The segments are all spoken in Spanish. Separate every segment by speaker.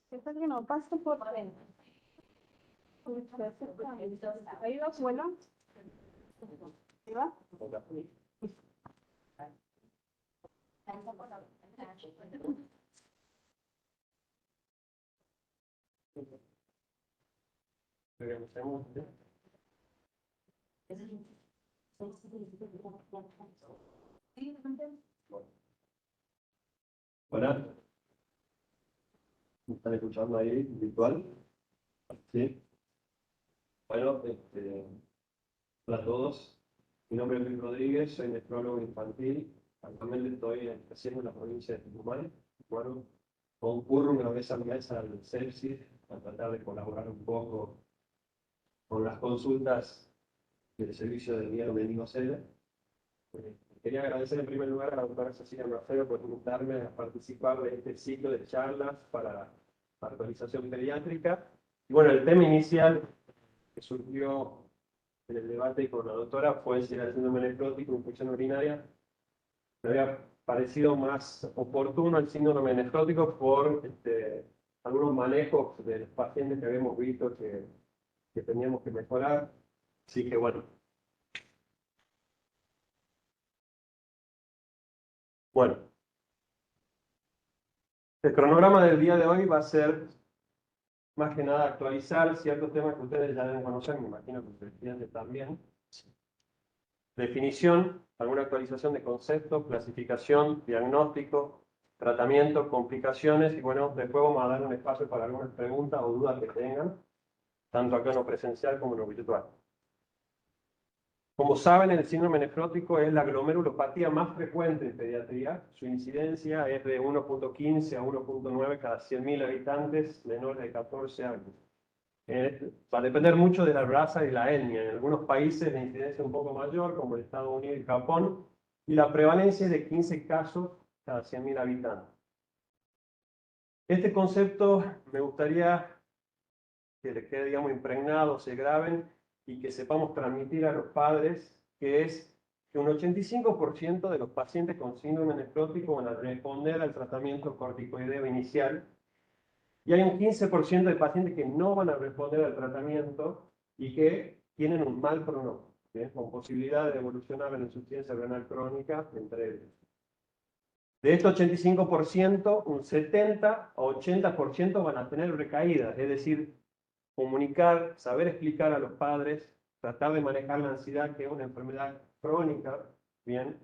Speaker 1: Esta que no pasa por ahí va, bueno. Ahí va.
Speaker 2: Hola, ¿me están escuchando ahí virtual? Sí. Bueno, hola a todos. Mi nombre es Luis Rodríguez, soy nefrólogo infantil. Actualmente estoy ejerciendo en la provincia de Tucumán. Bueno, concurro una vez al mes al CEPSIS a tratar de colaborar un poco con las consultas del servicio de miedo menino SEDA. Quería agradecer en primer lugar a la doctora Cecilia Mafeo por invitarme a participar de este ciclo de charlas para actualización pediátrica. Y bueno, el tema inicial que surgió en el debate con la doctora fue si era el síndrome nefrótico o infección urinaria. Me había parecido más oportuno el síndrome nefrótico por algunos manejos de los pacientes que habíamos visto que teníamos que mejorar. Así que bueno. Bueno, el cronograma del día de hoy va a ser más que nada actualizar ciertos temas que ustedes ya deben conocer, me imagino que los estudiantes también. Definición, alguna actualización de conceptos, clasificación, diagnóstico, tratamiento, complicaciones y bueno, después vamos a dar un espacio para algunas preguntas o dudas que tengan, tanto acá en lo presencial como en lo virtual. Como saben, el síndrome nefrótico es la glomerulopatía más frecuente en pediatría. Su incidencia es de 1.15 a 1.9 cada 100.000 habitantes menores de 14 años. Va a depender mucho de la raza y la etnia. En algunos países la incidencia es un poco mayor, como en Estados Unidos y Japón, y la prevalencia es de 15 casos cada 100.000 habitantes. Este concepto me gustaría que les quede, digamos, impregnado, se graben y que sepamos transmitir a los padres, que es que un 85% de los pacientes con síndrome nefrótico van a responder al tratamiento corticoideo inicial, y hay un 15% de pacientes que no van a responder al tratamiento y que tienen un mal pronóstico, con posibilidad de evolucionar en insuficiencia renal crónica, entre ellos. De este 85%, un 70 o 80% van a tener recaídas, es decir, comunicar, saber explicar a los padres, tratar de manejar la ansiedad, que es una enfermedad crónica, bien,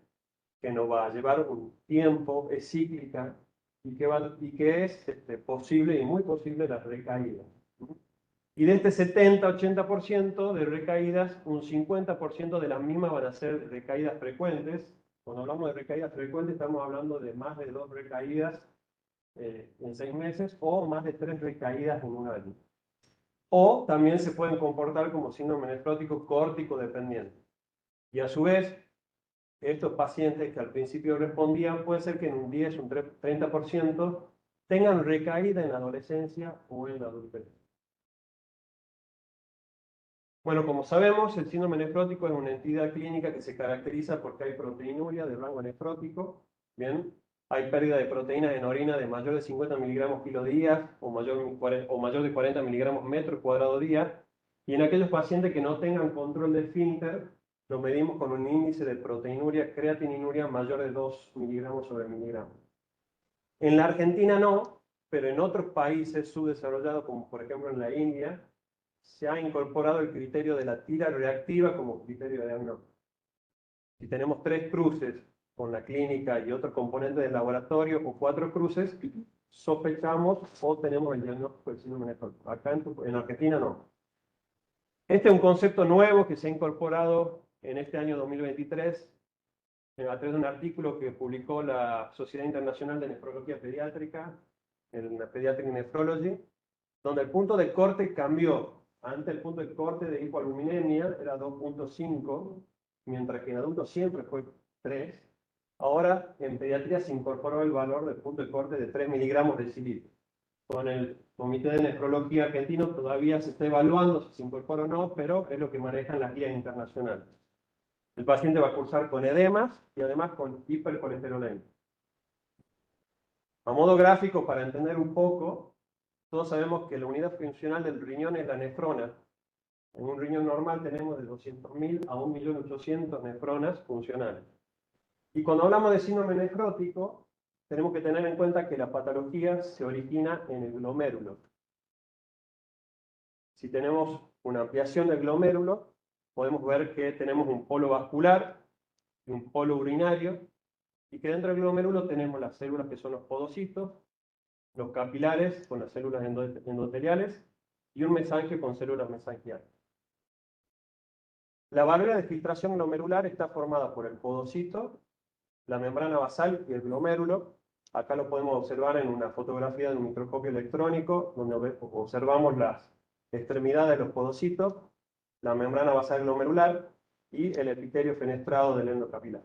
Speaker 2: que nos va a llevar un tiempo, es cíclica, y que es posible y muy posible la recaída. Y de este 70-80% de recaídas, un 50% de las mismas van a ser recaídas frecuentes. Cuando hablamos de recaídas frecuentes, estamos hablando de más de 2 recaídas en 6 meses o más de 3 recaídas en un año. O también se pueden comportar como síndrome nefrótico córtico dependiente. Y a su vez, estos pacientes que al principio respondían, puede ser que en un 10, un 30% tengan recaída en la adolescencia o en la adultez. Bueno, como sabemos, el síndrome nefrótico es una entidad clínica que se caracteriza porque hay proteinuria de rango nefrótico, ¿bien? Hay pérdida de proteínas en orina de mayor de 50 miligramos kilo día o mayor de 40 miligramos metro cuadrado día, y en aquellos pacientes que no tengan control de esfínter, lo medimos con un índice de proteinuria, creatininuria mayor de 2 miligramos sobre miligramo. En la Argentina no, pero en otros países subdesarrollados, como por ejemplo en la India, se ha incorporado el criterio de la tira reactiva como criterio de diagnóstico. Si tenemos 3 cruces con la clínica y otro componente del laboratorio o 4 cruces, sospechamos o tenemos el diagnóstico del síndrome nefrótico. Acá en Argentina no. Este es un concepto nuevo que se ha incorporado en este año 2023 a través de un artículo que publicó la Sociedad Internacional de Nefrología Pediátrica, en la Pediatric Nephrology, donde el punto de corte cambió. Antes el punto de corte de hipoaluminemia era 2.5, mientras que en adultos siempre fue 3. Ahora en pediatría se incorporó el valor del punto de corte de 3 miligramos de decilitro. con el Comité de Nefrología Argentino todavía se está evaluando si se incorpora o no, pero es lo que manejan las guías internacionales. El paciente va a cursar con edemas y además con hipercolesterolemia. A modo gráfico, para entender un poco, todos sabemos que la unidad funcional del riñón es la nefrona. En un riñón normal tenemos de 200.000 a 1.800.000 nefronas funcionales. Y cuando hablamos de síndrome nefrótico, tenemos que tener en cuenta que la patología se origina en el glomérulo. Si tenemos una ampliación del glomérulo, podemos ver que tenemos un polo vascular y un polo urinario, y que dentro del glomérulo tenemos las células que son los podocitos, los capilares con las células endoteliales y un mesangio con células mesangiales. La barrera de filtración glomerular está formada por el podocito, la membrana basal y el glomérulo. Acá lo podemos observar en una fotografía de un microscopio electrónico, donde observamos las extremidades de los podocitos, la membrana basal glomerular y el epitelio fenestrado del endocapilar.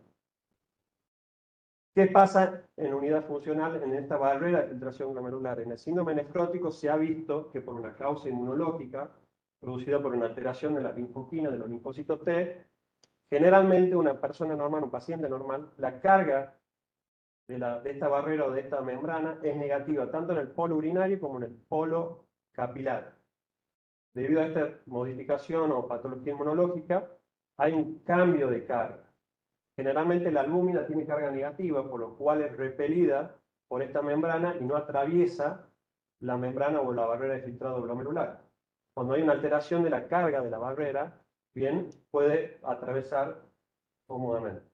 Speaker 2: ¿Qué pasa en unidad funcional en esta barrera de filtración glomerular? En el síndrome nefrótico se ha visto que por una causa inmunológica, producida por una alteración de la linfoquina de los linfocitos T, generalmente una persona normal, un paciente normal, la carga de esta barrera o de esta membrana es negativa, tanto en el polo urinario como en el polo capilar. Debido a esta modificación o patología inmunológica, hay un cambio de carga. Generalmente la albúmina tiene carga negativa, por lo cual es repelida por esta membrana y no atraviesa la membrana o la barrera de filtrado glomerular. Cuando hay una alteración de la carga de la barrera, bien, puede atravesar cómodamente.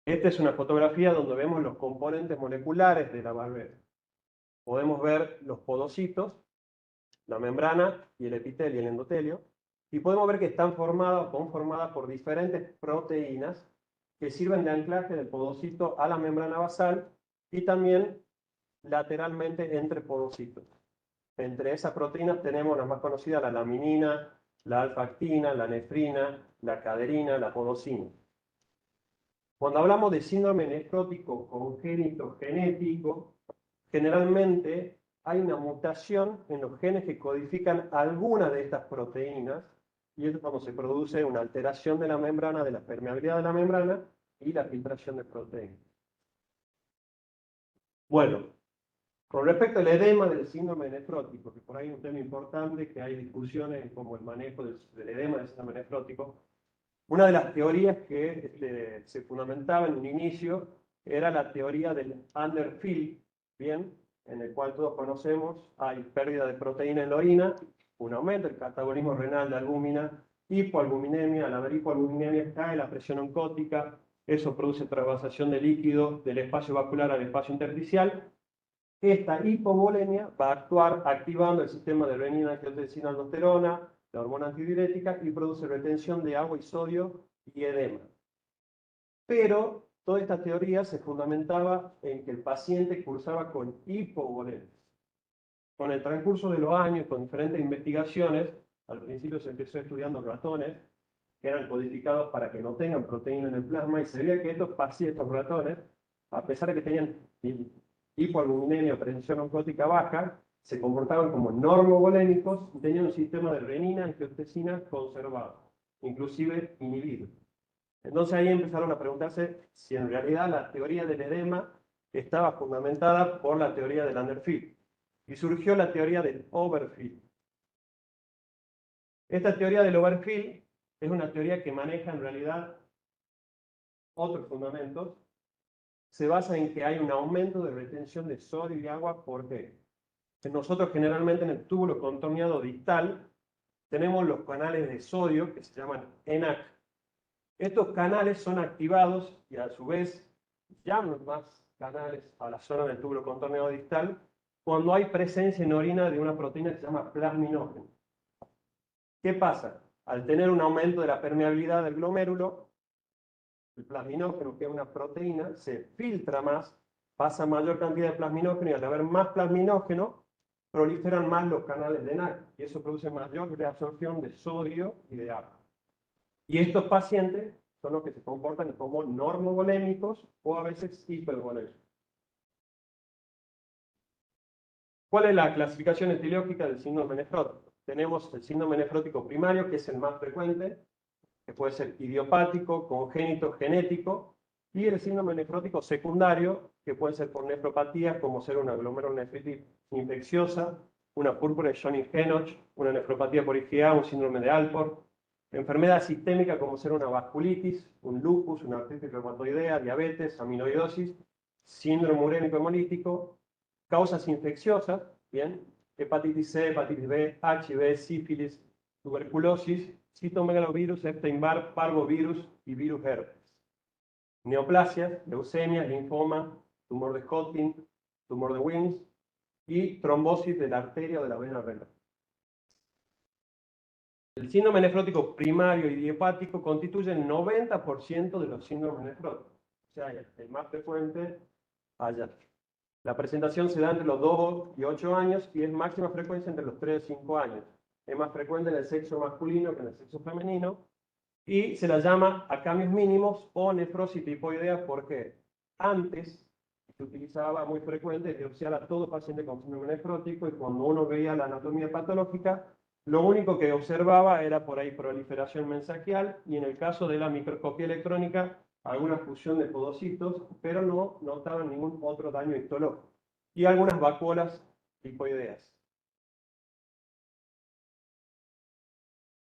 Speaker 2: Esta es una fotografía donde vemos los componentes moleculares de la barrera. Podemos ver los podocitos, la membrana y el epitelio y el endotelio, y podemos ver que están conformadas por diferentes proteínas que sirven de anclaje del podocito a la membrana basal y también lateralmente entre podocitos. Entre esas proteínas tenemos las más conocidas, la laminina, la alfa-actina, la nefrina, la caderina, la podocina. Cuando hablamos de síndrome nefrótico congénito genético, generalmente hay una mutación en los genes que codifican alguna de estas proteínas, y es cuando se produce una alteración de la membrana, de la permeabilidad de la membrana y la filtración de proteínas. Bueno, con respecto al edema del síndrome nefrótico, que por ahí es un tema importante, que hay discusiones como el manejo del edema del síndrome nefrótico, una de las teorías que se fundamentaba en un inicio era la teoría del underfill, ¿bien? En el cual todos conocemos, hay pérdida de proteína en la orina, un aumento del catabolismo renal de albúmina, hipoalbuminemia, al haber hipoalbuminemia cae la presión oncótica, eso produce travasación de líquido del espacio vascular al espacio intersticial. Esta hipovolemia va a actuar activando el sistema de renina-angiotensina-aldosterona, la hormona antidiurética, y produce retención de agua y sodio y edema. Pero toda esta teoría se fundamentaba en que el paciente cursaba con hipovolemia. Con el transcurso de los años, con diferentes investigaciones, al principio se empezó estudiando ratones, que eran codificados para que no tengan proteína en el plasma, y se veía que estos ratones, a pesar de que tenían hipoalbuminemia o presión oncótica baja, se comportaban como normovolémicos y tenían un sistema de renina angiotensina conservado, inclusive inhibido. Entonces ahí empezaron a preguntarse si en realidad la teoría del edema estaba fundamentada por la teoría del underfill. Y surgió la teoría del overfill. Esta teoría del overfill es una teoría que maneja en realidad otros fundamentos. Se basa en que hay un aumento de retención de sodio y agua. ¿Por qué? Nosotros generalmente en el túbulo contorneado distal tenemos los canales de sodio que se llaman ENaC. Estos canales son activados y a su vez llaman más canales a la zona del túbulo contorneado distal cuando hay presencia en orina de una proteína que se llama plasminógeno. ¿Qué pasa? Al tener un aumento de la permeabilidad del glomérulo, el plasminógeno, que es una proteína, se filtra más, pasa mayor cantidad de plasminógeno, y al haber más plasminógeno, proliferan más los canales de ENaC, y eso produce mayor reabsorción de sodio y de agua. Y estos pacientes son los que se comportan como normovolémicos o a veces hipervolémicos. ¿Cuál es la clasificación etiológica del síndrome nefrótico? Tenemos el síndrome nefrótico primario, que es el más frecuente, que puede ser idiopático, congénito, genético, y el síndrome nefrótico secundario, que puede ser por nefropatías, como ser una glomerulonefritis infecciosa, una púrpura de Johnny-Henoch, una nefropatía por IgA, un síndrome de Alport, enfermedad sistémica como ser una vasculitis, un lupus, una artritis reumatoidea, diabetes, amiloidosis, síndrome urémico hemolítico, causas infecciosas, ¿bien? Hepatitis C, hepatitis B, HIV, sífilis, tuberculosis, citomegalovirus, Epstein-Barr, parvovirus y virus herpes. Neoplasias, leucemia, linfoma, tumor de Hodgkin, tumor de Wilms y trombosis de la arteria o de la vena renal. El síndrome nefrótico primario y idiopático constituye el 90% de los síndromes nefróticos. O sea, el más frecuente allá. La presentación se da entre los 2 y 8 años y es máxima frecuencia entre los 3 y 5 años. Es más frecuente en el sexo masculino que en el sexo femenino y se la llama a cambios mínimos o nefrosis tipoidea porque antes se utilizaba muy frecuente biopsiar a todo paciente con síndrome nefrótico y cuando uno veía la anatomía patológica, lo único que observaba era por ahí proliferación mensagial y en el caso de la microscopía electrónica alguna fusión de podocitos, pero no notaban ningún otro daño histológico. Y algunas vacuolas tipoideas.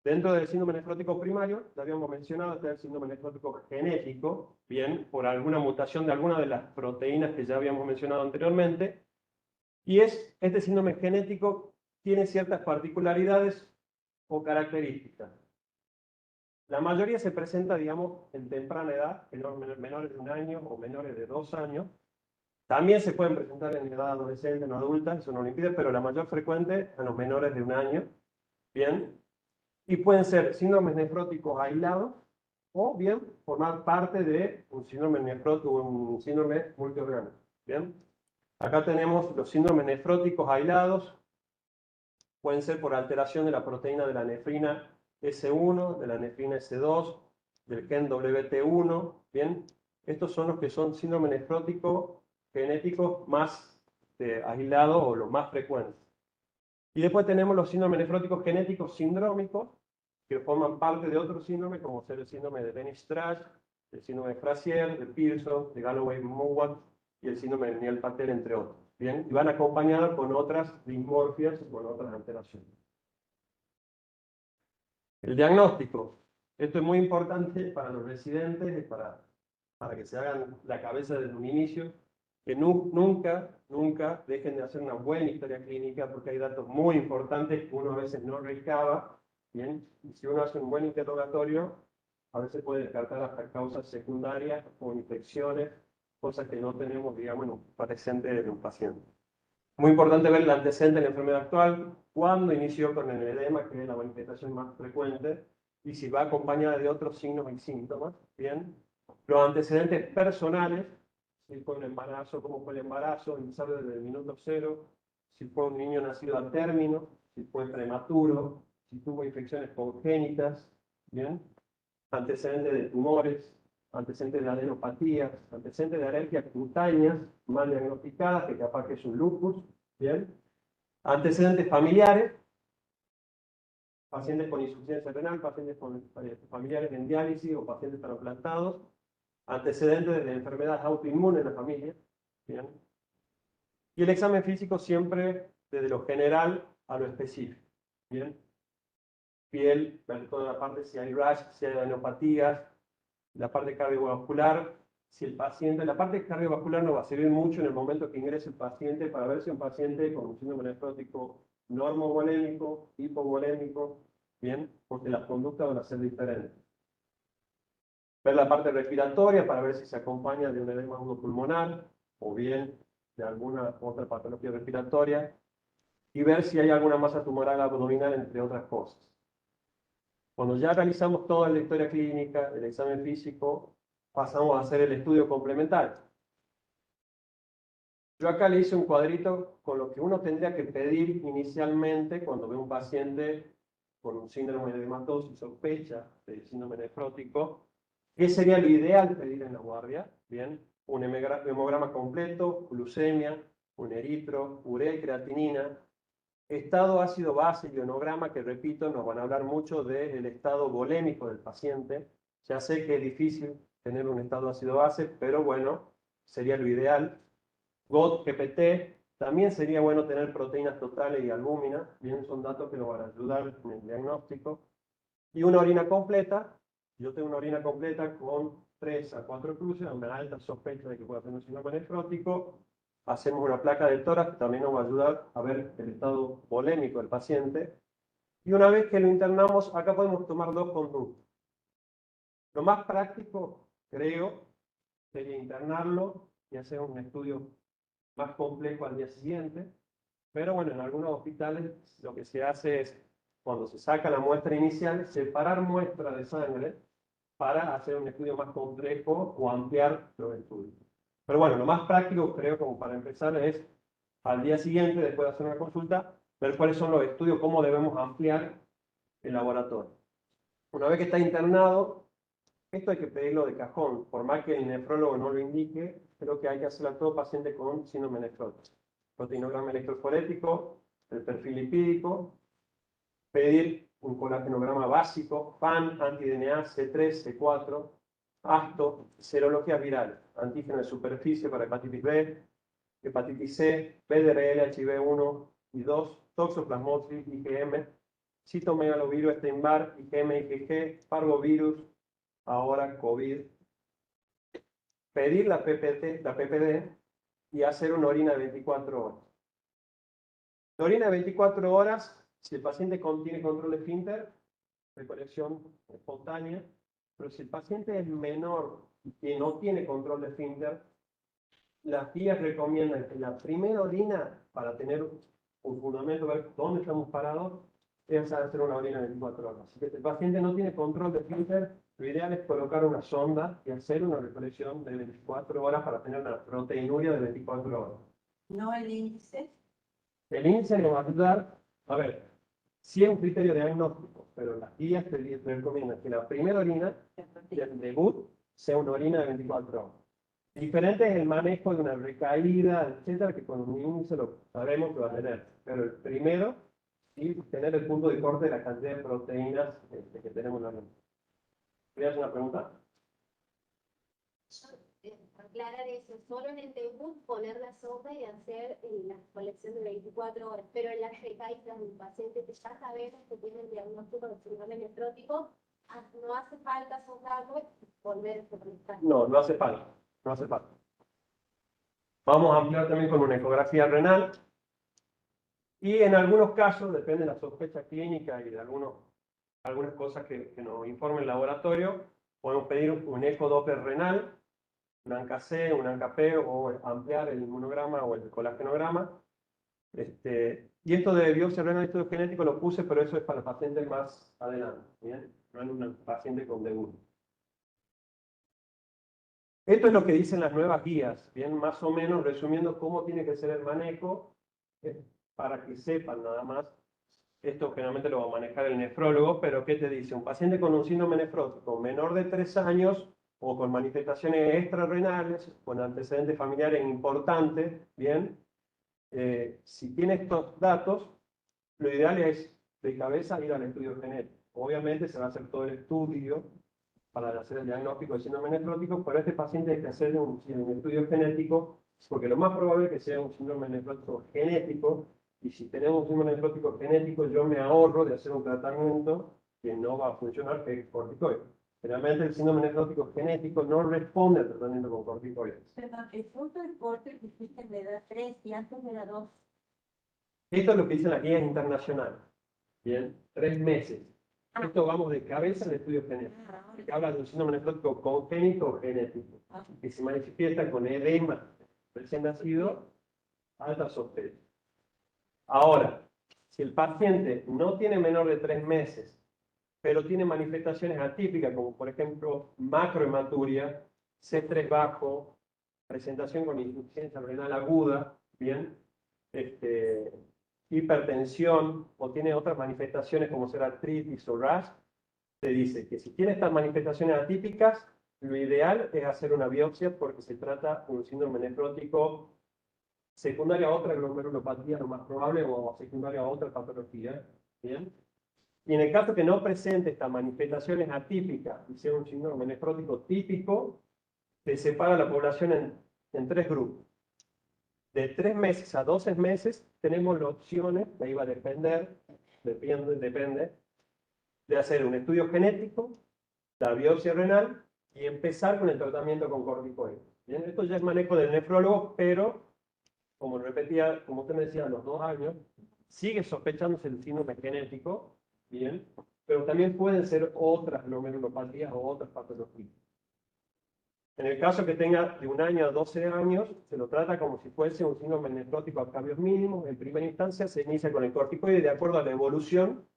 Speaker 2: Dentro del síndrome nefrótico primario, ya habíamos mencionado, está el síndrome nefrótico genético, bien, por alguna mutación de alguna de las proteínas que ya habíamos mencionado anteriormente. Y este síndrome genético tiene ciertas particularidades o características. La mayoría se presenta, digamos, en temprana edad, en menores de 1 año o menores de 2 años. También se pueden presentar en edad adolescente, no adulta, eso no lo impide, pero la mayor frecuente en los menores de 1 año. Bien. Y pueden ser síndromes nefróticos aislados o bien formar parte de un síndrome nefrótico, un síndrome multiorgánico. Bien. Acá tenemos los síndromes nefróticos aislados. Pueden ser por alteración de la proteína de la nefrina S1, de la nefrina S2, del gen WT1, ¿bien? Estos son los que son síndrome nefrótico genéticos más aislados o los más frecuentes. Y después tenemos los síndromes nefróticos genéticos sindrómicos, que forman parte de otros síndromes, como ser el síndrome de Bennett-Strass, el síndrome de Frazier, de Pearson, de Galloway-Mowat y el síndrome de Neal-Patel, entre otros. ¿Bien? Y van acompañados con otras dismorfias y con otras alteraciones. El diagnóstico. Esto es muy importante para los residentes, para que se hagan la cabeza desde un inicio, que nunca dejen de hacer una buena historia clínica, porque hay datos muy importantes que uno a veces no recaba, ¿bien? Y si uno hace un buen interrogatorio, a veces puede descartar hasta causas secundarias o infecciones, cosas que no tenemos, digamos, en un presente de un paciente. Muy importante ver el antecedente de la enfermedad actual, cuándo inició con el edema, que es la manifestación más frecuente, y si va acompañada de otros signos y síntomas, ¿bien? Los antecedentes personales, si fue un embarazo, cómo fue el embarazo, sabe desde el minuto 0, si fue un niño nacido a término, si fue prematuro, si tuvo infecciones congénitas, ¿bien? Antecedentes de tumores, antecedentes de adenopatías, antecedentes de alergias cutáneas mal diagnosticadas, que capaz que es un lupus, ¿bien? Antecedentes familiares, pacientes con insuficiencia renal, pacientes con familiares en diálisis o pacientes trasplantados, antecedentes de enfermedades autoinmunes en la familia, ¿bien? Y el examen físico siempre desde lo general a lo específico, ¿bien? Piel, ver toda la parte si hay rash, si hay adenopatías, la parte cardiovascular, si el paciente, la parte cardiovascular no va a servir mucho en el momento que ingrese el paciente para ver si un paciente con un síndrome nefrótico normovolémico, hipovolémico, bien, porque las conductas van a ser diferentes. Ver la parte respiratoria para ver si se acompaña de un edema pulmonar o bien de alguna otra patología respiratoria y ver si hay alguna masa tumoral abdominal, entre otras cosas. Cuando ya realizamos toda la historia clínica, el examen físico, pasamos a hacer el estudio complementario. Yo acá le hice un cuadrito con lo que uno tendría que pedir inicialmente cuando ve un paciente con un síndrome de hematosis, sospecha de síndrome nefrótico. ¿Qué sería lo ideal pedir en la guardia? Bien, un hemograma completo, glucemia, un eritro, urea y creatinina. Estado ácido-base y ionograma, que repito, nos van a hablar mucho del estado volémico del paciente. Ya sé que es difícil tener un estado ácido-base, pero bueno, sería lo ideal. GOT, GPT, también sería bueno tener proteínas totales y albúmina, bien, son datos que nos van a ayudar en el diagnóstico. Y una orina completa, yo tengo una orina completa con 3 a 4 cruces, una alta sospecha de que pueda tener un síndrome nefrótico. Hacemos una placa de tórax que también nos va a ayudar a ver el estado volémico del paciente. Y una vez que lo internamos, acá podemos tomar dos conductas. Lo más práctico, creo, sería internarlo y hacer un estudio más complejo al día siguiente. Pero bueno, en algunos hospitales lo que se hace es, cuando se saca la muestra inicial, separar muestra de sangre para hacer un estudio más complejo o ampliar los estudios. Pero bueno, lo más práctico, creo, como para empezar, es al día siguiente, después de hacer una consulta, ver cuáles son los estudios, cómo debemos ampliar el laboratorio. Una vez que está internado, esto hay que pedirlo de cajón, por más que el nefrólogo no lo indique, creo que hay que hacerlo a todo paciente con síndrome nefrótico. Proteinograma electroforético, el perfil lipídico, pedir un colágenograma básico, PAN, anti-DNA, C3, C4, ASTO, serologías virales, antígeno de superficie para hepatitis B, hepatitis C, PDRL, HIV1 y 2, toxoplasmosis, IgM, citomegalovirus, Epstein-Barr, IgM, IgG, parvovirus, ahora COVID. Pedir la PPD y hacer una orina de 24 horas. La orina de 24 horas, si el paciente tiene control de esfínter, recolección espontánea, pero si el paciente es menor y que no tiene control de esfínter, las guías recomiendan que la primera orina, para tener un fundamento, ver dónde estamos parados, es hacer una orina de 24 horas. Si el paciente no tiene control de esfínter, lo ideal es colocar una sonda y hacer una recolección de 24 horas para tener una proteinuria de 24 horas.
Speaker 1: No el índice.
Speaker 2: El índice nos va a ayudar, a ver, sí es un criterio diagnóstico, pero las guías te recomiendan que la primera orina del debut sea una orina de 24 horas. Diferente es el manejo de una recaída, etcétera, que con un índice lo sabemos que va a tener. Pero el primero, sí, tener el punto de corte de la cantidad de proteínas que tenemos en la orina. ¿Querías una pregunta?
Speaker 3: Aclarar eso, solo en el debut poner la sonda y hacer la colección de 24 horas, pero en las recaídas del paciente que ya sabemos que tiene el diagnóstico de síndrome nefrótico, no hace falta sondarlo y volver a realizar.
Speaker 2: No, no hace falta, no hace falta. Vamos a ampliar también con una ecografía renal. Y en algunos casos, depende de la sospecha clínica y de algunas cosas que nos informe el laboratorio, podemos pedir un ecodoppler renal, un ANCA-C, un ANCA-P o ampliar el inmunograma o el colagenograma. Y esto de biopsia renal y estudio genético lo puse, pero eso es para pacientes más adelante, ¿bien? No en un paciente con debut. Esto es lo que dicen las nuevas guías, bien, más o menos resumiendo cómo tiene que ser el manejo, para que sepan nada más. Esto generalmente lo va a manejar el nefrólogo, pero ¿qué te dice? Un paciente con un síndrome nefrótico menor de 3 años o con manifestaciones extrarrenales, con antecedentes familiares importantes, bien, si tiene estos datos, lo ideal es de cabeza ir al estudio genético. Obviamente se va a hacer todo el estudio para hacer el diagnóstico de síndrome nefrótico, pero este paciente hay que hacer un estudio genético, porque lo más probable es que sea un síndrome nefrótico genético, y si tenemos un síndrome nefrótico genético, yo me ahorro de hacer un tratamiento que no va a funcionar, que es corticoide. Generalmente el síndrome nefrótico genético no responde al tratamiento con corticoides.
Speaker 1: Perdón, el punto de corte que hiciste de edad 3 y antes de la 2.
Speaker 2: Esto es lo que dicen las guías internacionales. Bien, 3 meses. Esto vamos de cabeza al estudio genético. Que habla de un síndrome nefrótico congénito o genético, que se manifiesta con edema recién nacido, alta sospecha. Ahora, si el paciente no tiene menor de 3 meses, pero tiene manifestaciones atípicas, como por ejemplo macrohematuria, C3 bajo, presentación con insuficiencia renal aguda, bien, hipertensión, o tiene otras manifestaciones como ser artritis o rash, te dice que si tiene estas manifestaciones atípicas, lo ideal es hacer una biopsia porque se trata de un síndrome nefrótico secundaria a otra glomerulopatía, lo más probable, o secundaria a otra patología. ¿Bien? Y en el caso que no presente estas manifestaciones atípicas y sea un síndrome nefrótico típico, se separa la población en tres grupos. De 3 meses a 12 meses tenemos las opciones, de ahí va a depende, de hacer un estudio genético, la biopsia renal y empezar con el tratamiento con corticoides. Bien, esto ya es manejo del nefrólogo, pero, como repetía, como usted me decía, a los 2 años, sigue sospechándose el síndrome genético, bien, pero también pueden ser otras glomerulopatías o otras patologías. En el caso que tenga de 1 año a 12 años, se lo trata como si fuese un síndrome nefrótico a cambios mínimos. En primera instancia se inicia con el corticoide y de acuerdo a la evolución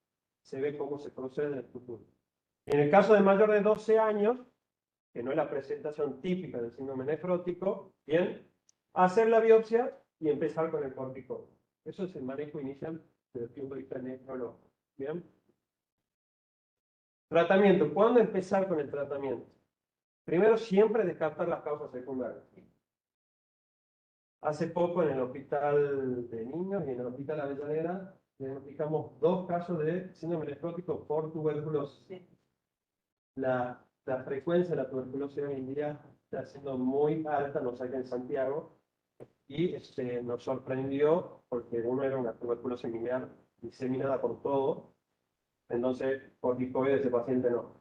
Speaker 2: se ve cómo se procede en el futuro. En el caso de mayor de 12 años, que no es la presentación típica del síndrome nefrótico, bien, hacer la biopsia y empezar con el corticoide. Eso es el manejo inicial desde el punto de vista nefrológico. Bien. Tratamiento. ¿Cuándo empezar con el tratamiento? Primero, siempre descartar las causas secundarias. Hace poco en el hospital de niños y en el hospital Avellaneda diagnosticamos 2 casos de síndrome nefrótico por tuberculosis. La frecuencia de la tuberculosis hoy en día está siendo muy alta, no sé, en Santiago, y nos sorprendió porque uno era una tuberculosis miliar diseminada por todo, entonces corticoides ese paciente no.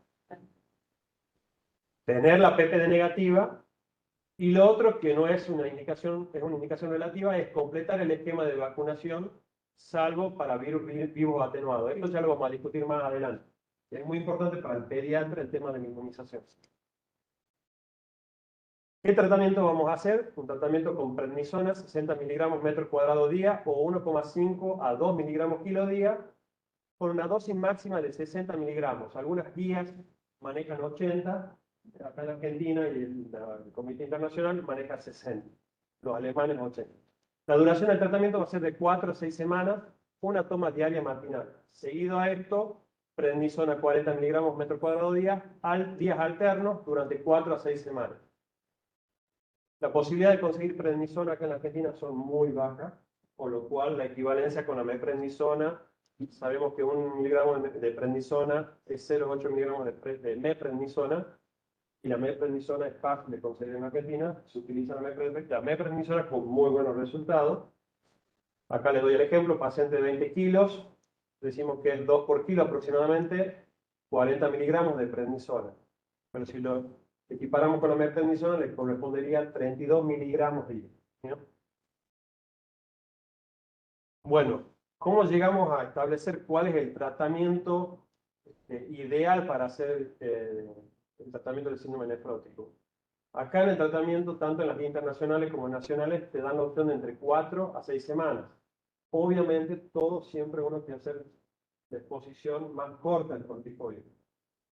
Speaker 2: Tener la PPD negativa, y lo otro que no es una indicación, es una indicación relativa, es completar el esquema de vacunación, salvo para virus vivos atenuados. Esto ya lo vamos a discutir más adelante. Es muy importante para el pediatra el tema de la inmunización. ¿Qué tratamiento vamos a hacer? Un tratamiento con prednisona, 60 miligramos metro cuadrado día, o 1,5 a 2 miligramos kilo día, con una dosis máxima de 60 miligramos. Algunas guías manejan 80, acá en Argentina y el Comité Internacional maneja 60, los alemanes 80. La duración del tratamiento va a ser de 4 a 6 semanas, una toma diaria matinal. Seguido a esto, prednisona 40 miligramos metro cuadrado día, días alternos durante 4 a 6 semanas. La posibilidad de conseguir prednisona acá en Argentina son muy bajas, por lo cual la equivalencia con la meprednisona, sabemos que 1 miligramo de prednisona es 0,8 miligramos de meprednisona, y la meprednisona es fácil de conseguir en Argentina, se utiliza la meprednisona con muy buenos resultados. Acá les doy el ejemplo, paciente de 20 kilos, decimos que es 2 por kilo aproximadamente, 40 miligramos de prednisona. Pero si lo equiparamos con la meprednisona, le correspondería 32 miligramos de ¿no? Bueno, ¿cómo llegamos a establecer cuál es el tratamiento ideal para hacer el tratamiento del síndrome nefrótico? Acá en el tratamiento, tanto en las guías internacionales como nacionales, te dan la opción de entre 4 a 6 semanas. Obviamente, todo siempre uno tiene que hacer de exposición más corta del corticoide.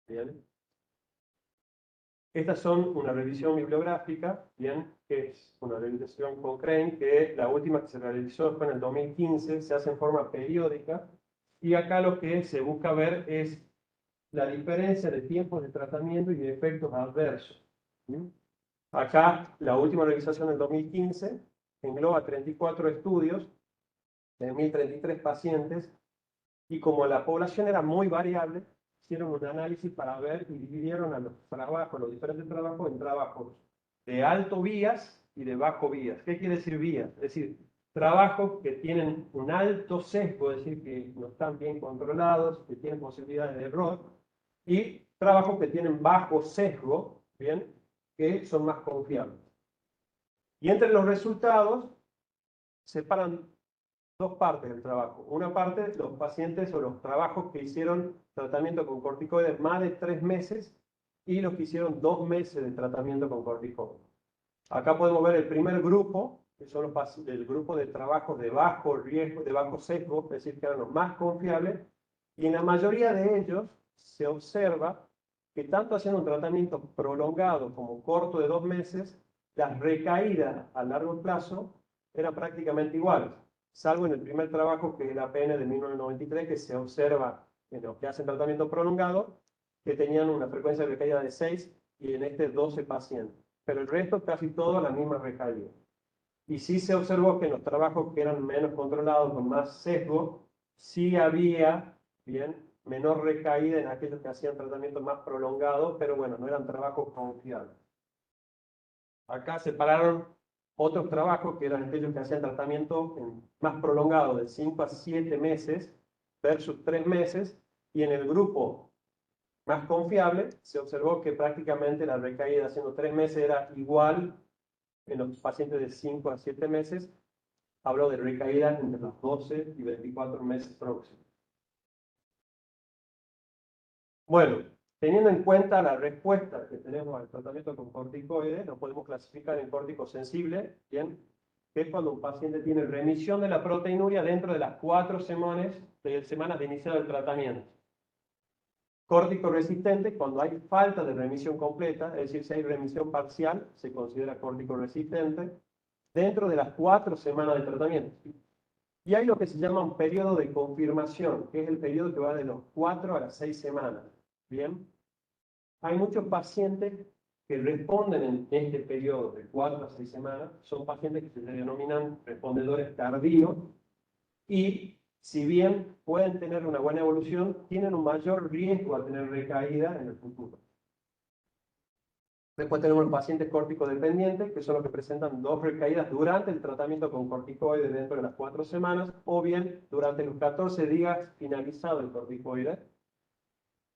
Speaker 2: ¿Bien? Estas son una revisión bibliográfica, ¿bien? Que es una revisión con Crane, que la última que se realizó fue en el 2015, se hace en forma periódica, y acá lo que se busca ver es la diferencia de tiempos de tratamiento y de efectos adversos. ¿Sí? Acá, la última revisación del 2015 engloba 34 estudios de 1.033 pacientes, y como la población era muy variable, hicieron un análisis para ver y dividieron a los trabajos, los diferentes trabajos, en trabajos de alto vías y de bajo vías. ¿Qué quiere decir vías? Es decir, trabajos que tienen un alto sesgo, es decir, que no están bien controlados, que tienen posibilidades de error, y trabajos que tienen bajo sesgo, ¿bien? Que son más confiables. Y entre los resultados separan 2 partes del trabajo. Una parte, los pacientes o los trabajos que hicieron tratamiento con corticoides más de 3 meses y los que hicieron 2 meses de tratamiento con corticoides. Acá podemos ver el primer grupo, que son el grupo de trabajos de bajo riesgo, de bajo sesgo, es decir, que eran los más confiables, y en la mayoría de ellos se observa que tanto haciendo un tratamiento prolongado como corto de 2 meses, las recaídas a largo plazo eran prácticamente iguales, salvo en el primer trabajo, que es la APN de 1993, que se observa en los que hacen tratamiento prolongado, que tenían una frecuencia de recaída de 6 y en este 12 pacientes. Pero el resto, casi todo, la misma recaída. Y sí se observó que en los trabajos que eran menos controlados, con más sesgo, sí había, bien, menor recaída en aquellos que hacían tratamiento más prolongado, pero bueno, no eran trabajos confiables. Acá separaron otros trabajos que eran aquellos que hacían tratamiento más prolongado, de 5 a 7 meses versus 3 meses, y en el grupo más confiable se observó que prácticamente la recaída haciendo 3 meses era igual en los pacientes de 5 a 7 meses. Hablo de recaída entre los 12 y 24 meses próximos. Bueno, teniendo en cuenta la respuesta que tenemos al tratamiento con corticoides, lo podemos clasificar en córtico sensible, ¿bien? Que es cuando un paciente tiene remisión de la proteinuria dentro de las 4 semanas de iniciado el tratamiento. Córtico resistente, cuando hay falta de remisión completa, es decir, si hay remisión parcial, se considera córtico resistente, dentro de las 4 semanas de tratamiento. Y hay lo que se llama un periodo de confirmación, que es el periodo que va de los 4 a las 6 semanas. ¿Bien? Hay muchos pacientes que responden en este periodo de 4 a 6 semanas, son pacientes que se denominan respondedores tardíos, y si bien pueden tener una buena evolución, tienen un mayor riesgo a tener recaída en el futuro. Después tenemos los pacientes córtico-dependientes, que son los que presentan 2 recaídas durante el tratamiento con corticoides dentro de las 4 semanas, o bien durante los 14 días finalizado el corticoide.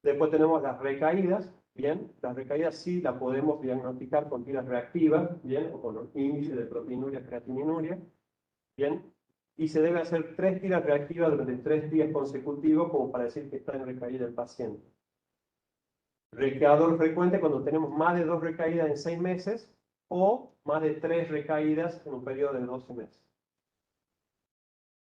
Speaker 2: Después tenemos las recaídas, bien, las recaídas sí las podemos diagnosticar con tiras reactivas, bien, o con los índices de proteinuria, creatininuria, bien, y se debe hacer 3 tiras reactivas durante 3 días consecutivos como para decir que está en recaída el paciente. Recaidor frecuente cuando tenemos más de 2 recaídas en 6 meses o más de 3 recaídas en un periodo de 12 meses.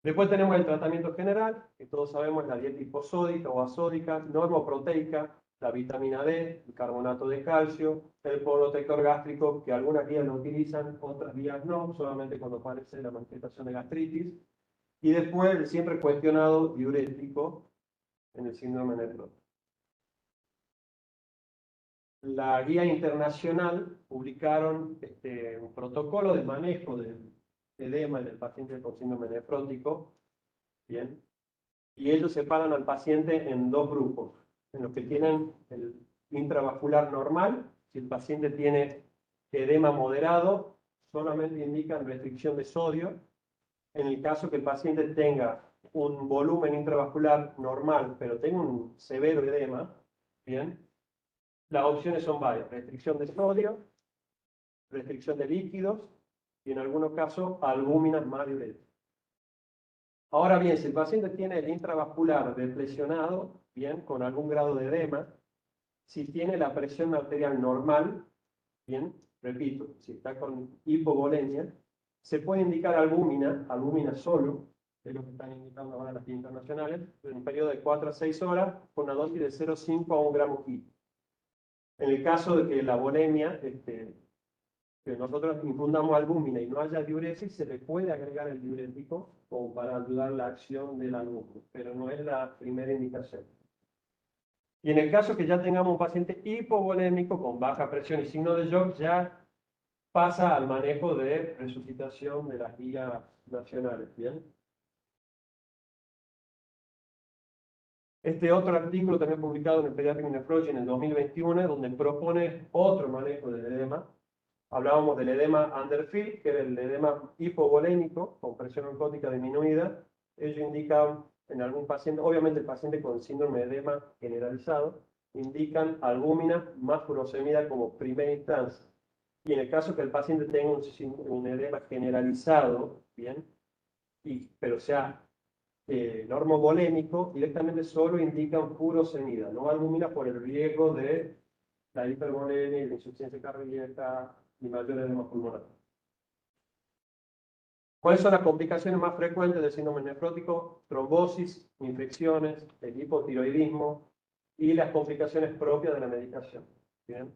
Speaker 2: Después tenemos el tratamiento general, que todos sabemos la dieta hiposódica o asódica, normoproteica, la vitamina D, el carbonato de calcio, el protector gástrico, que algunas guías lo utilizan, otras guías no, solamente cuando aparece la manifestación de gastritis. Y después el siempre cuestionado diurético en el síndrome nefrótico. La guía internacional publicaron un protocolo de manejo del edema del paciente con síndrome nefrótico, ¿bien? Y ellos separan al paciente en 2 grupos, en los que tienen el intravascular normal. Si el paciente tiene edema moderado, solamente indican restricción de sodio. En el caso que el paciente tenga un volumen intravascular normal, pero tenga un severo edema, ¿bien? Las opciones son varias: restricción de sodio, restricción de líquidos, y en algunos casos albúminas más diuréticas. Ahora bien, si el paciente tiene el intravascular depresionado, bien, con algún grado de edema, si tiene la presión arterial normal, bien, repito, si está con hipovolemia, se puede indicar albúmina solo, que es lo que están indicando ahora las guías internacionales, en un periodo de 4 a 6 horas, con una dosis de 0,5 a 1 gramo kilo. En el caso de que la volemia, que nosotros infundamos albúmina y no haya diuresis, se le puede agregar el diurético como para ayudar la acción del albúmina, pero no es la primera indicación. Y en el caso que ya tengamos un paciente hipovolémico con baja presión y signo de shock, ya pasa al manejo de resucitación de las guías nacionales, ¿bien? Este otro artículo también publicado en el Pediatric Nephrology en el 2021, donde propone otro manejo del edema. Hablábamos del edema underfield, que era el edema hipovolémico, con presión oncótica disminuida. Ello indica en algún paciente, obviamente el paciente con síndrome de edema generalizado, indican albúmina más furosemida como primera instancia. Y en el caso que el paciente tenga un edema generalizado, ¿bien? Pero sea normovolémico, directamente solo indican furosemida, no albúmina por el riesgo de la hipervolemia y la insuficiencia cardíaca y mayor edema pulmonar. ¿Cuáles son las complicaciones más frecuentes del síndrome nefrótico? Trombosis, infecciones, el hipotiroidismo y las complicaciones propias de la medicación. ¿Bien?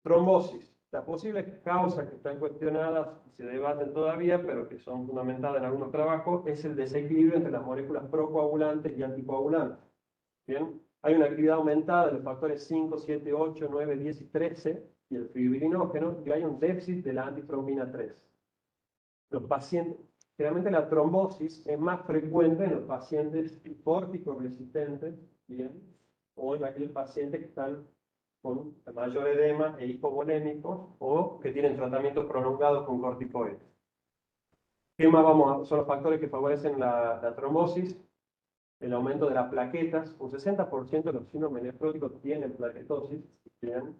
Speaker 2: Trombosis. Las posibles causas que están cuestionadas y se debaten todavía, pero que son fundamentadas en algunos trabajos, es el desequilibrio entre las moléculas procoagulantes y anticoagulantes. ¿Bien? Hay una actividad aumentada de los factores 5, 7, 8, 9, 10 y 13 y el fibrinógeno, y hay un déficit de la antitrombina 3. los pacientes, generalmente la trombosis es más frecuente en los pacientes córtico-resistentes, ¿bien? O en aquellos pacientes que están con mayor edema e hipovolémicos o que tienen tratamientos prolongados con corticoides. ¿Qué más son los factores que favorecen la trombosis? El aumento de las plaquetas, un 60% de los síndromes nefróticos tienen plaquetosis, ¿bien?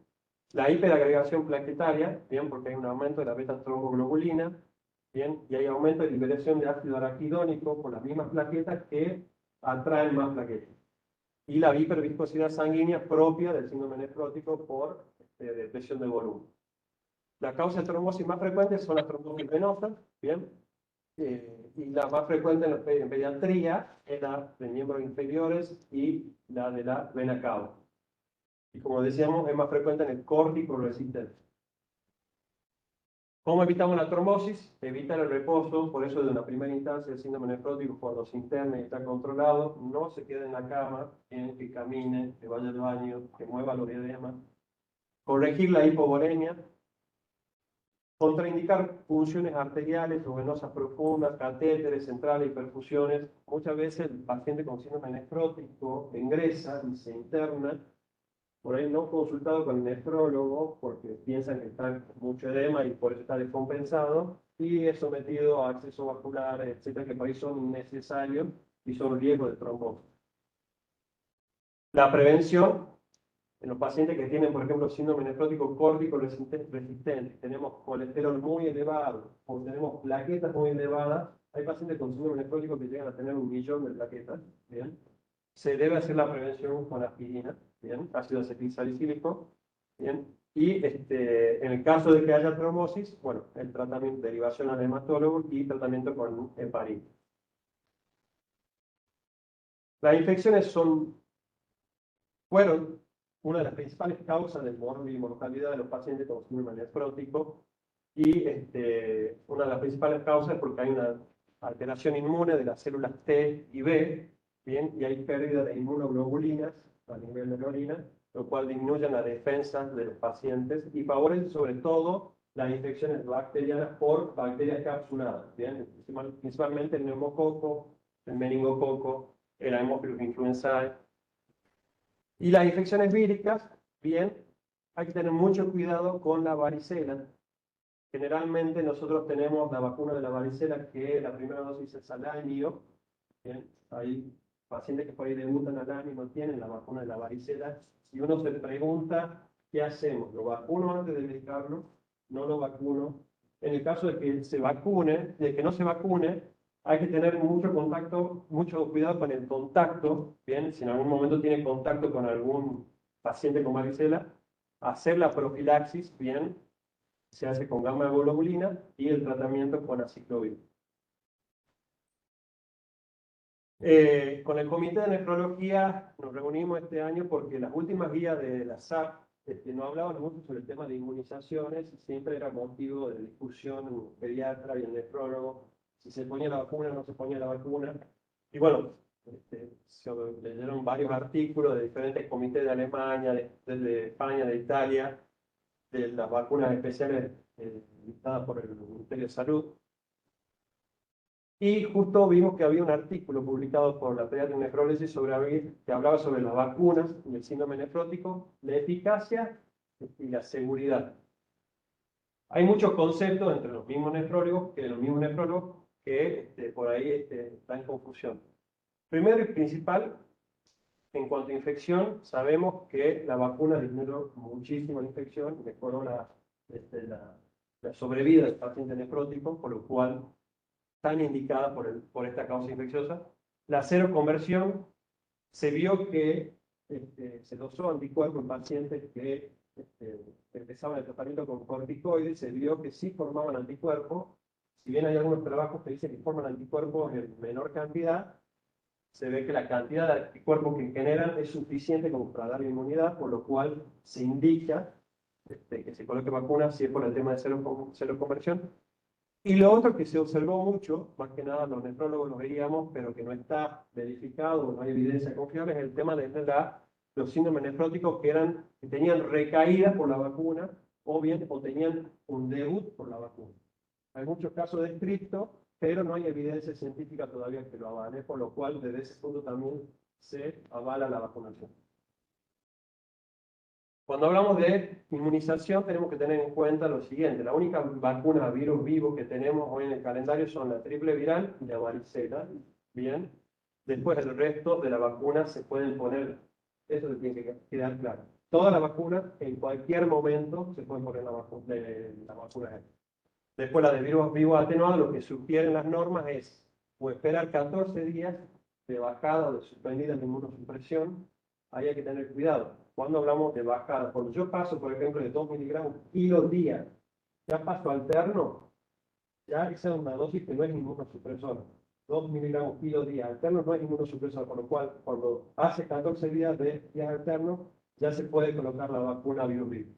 Speaker 2: La hiperagregación plaquetaria, ¿bien? Porque hay un aumento de la beta-tromboglobulina, ¿bien? Y hay aumento de liberación de ácido araquidónico por las mismas plaquetas que atraen más plaquetas. Y la hiperviscosidad sanguínea propia del síndrome nefrótico por depresión de volumen. La causa de trombosis más frecuente son las trombosis venosas, ¿bien? Y la más frecuente en pediatría es la de miembros inferiores y la de la vena cava. Y como decíamos, es más frecuente en el córtico resistente. ¿Cómo evitamos la trombosis? Evitar el reposo, por eso de una primera instancia el síndrome nefrótico cuando se interna y está controlado, no se quede en la cama, tiene que camine, que vaya al baño, que mueva los edemas. Corregir la hipovolemia. Contraindicar funciones arteriales o venosas profundas, catéteres centrales y perfusiones. Muchas veces el paciente con síndrome nefrótico ingresa y se interna, por ahí no consultado con el nefrólogo porque piensan que está con mucho edema y por eso está descompensado, y es sometido a acceso vascular, etcétera, que por ahí son necesarios y son riesgos de trombosis. La prevención. En los pacientes que tienen, por ejemplo, síndrome nefrótico córtico resistente, tenemos colesterol muy elevado o tenemos plaquetas muy elevadas, hay pacientes con síndrome nefrótico que llegan a tener 1 millón de plaquetas, ¿bien? Se debe hacer la prevención con aspirina, ¿bien? Ácido acetilsalicílico, ¿bien? Y en el caso de que haya trombosis, bueno, el tratamiento, derivación al hematólogo y tratamiento con heparina. Las infecciones fueron una de las principales causas de mortalidad de los pacientes con síndrome nefrótico, y una de las principales causas es porque hay una alteración inmune de las células T y B, ¿bien? Y hay pérdida de inmunoglobulinas a nivel de la orina, lo cual disminuye la defensa de los pacientes y favorece sobre todo las infecciones bacterianas por bacterias capsuladas, ¿bien? Principalmente el neumococo, el meningococo, el Haemophilus influenzae. Y las infecciones víricas, bien, hay que tener mucho cuidado con la varicela. Generalmente nosotros tenemos la vacuna de la varicela, que la primera dosis es al año. Bien, hay pacientes que por ahí debutan al año y no tienen la vacuna de la varicela. Si uno se pregunta, ¿qué hacemos? ¿Lo vacuno antes de medicarlo? ¿No lo vacuno? En el caso de que se vacune, de que no se vacune, hay que tener mucho contacto, mucho cuidado con el contacto, ¿bien? Si en algún momento tiene contacto con algún paciente con varicela, hacer la profilaxis, ¿bien? Se hace con gamma globulina y el tratamiento con aciclovir. Con el Comité de Nefrología nos reunimos este año porque las últimas guías de la SAP no hablaban mucho sobre el tema de inmunizaciones, y siempre era motivo de discusión en el pediatra y el nefrólogo, si se ponía la vacuna o no se ponía la vacuna. Y bueno, se leyeron varios artículos de diferentes comités de Alemania, de España, de Italia, de las vacunas especiales dictadas por el Ministerio de Salud. Y justo vimos que había un artículo publicado por la Pediatría Nefrología que hablaba sobre las vacunas y el síndrome nefrótico, la eficacia y la seguridad. Hay muchos conceptos entre los mismos nefrólogos que por ahí están en confusión. Primero y principal, en cuanto a infección, sabemos que la vacuna disminuyó muchísimo la infección, mejoró la sobrevida del paciente nefrótico, por lo cual están indicadas por esta causa infecciosa. La seroconversión, se vio que se dosó anticuerpos en pacientes que empezaban el tratamiento con corticoides, se vio que sí formaban anticuerpos. Si bien hay algunos trabajos que dicen que forman anticuerpos en menor cantidad, se ve que la cantidad de anticuerpos que generan es suficiente como para dar inmunidad, por lo cual se indica que se coloque vacuna si es por el tema de seroconversión. Y lo otro que se observó mucho, más que nada los nefrólogos lo veíamos, pero que no está verificado, no hay evidencia confiable, es el tema de los síndromes nefróticos que tenían recaída por la vacuna, o tenían un debut por la vacuna. Hay muchos casos descritos, pero no hay evidencia científica todavía que lo avale, por lo cual desde ese punto también se avala la vacunación. Cuando hablamos de inmunización tenemos que tener en cuenta lo siguiente: la única vacuna a virus vivo que tenemos hoy en el calendario son la triple viral y la varicela. Bien, después el resto de las vacunas se pueden poner, eso se tiene que quedar claro. Todas las vacunas en cualquier momento se pueden poner la vacuna. Después la de virus vivo atenuado, lo que sugieren las normas es o esperar 14 días de bajada o de suspendida la inmunosupresión. Ahí hay que tener cuidado. Cuando hablamos de bajada, cuando yo paso, por ejemplo, de 2 miligramos kilo día, ya paso alterno, ya esa es una dosis que no es inmunosupresora. 2 miligramos kilo día alterno no es inmunosupresora, por lo cual, cuando hace 14 días de días alternos, ya se puede colocar la vacuna virus vivo.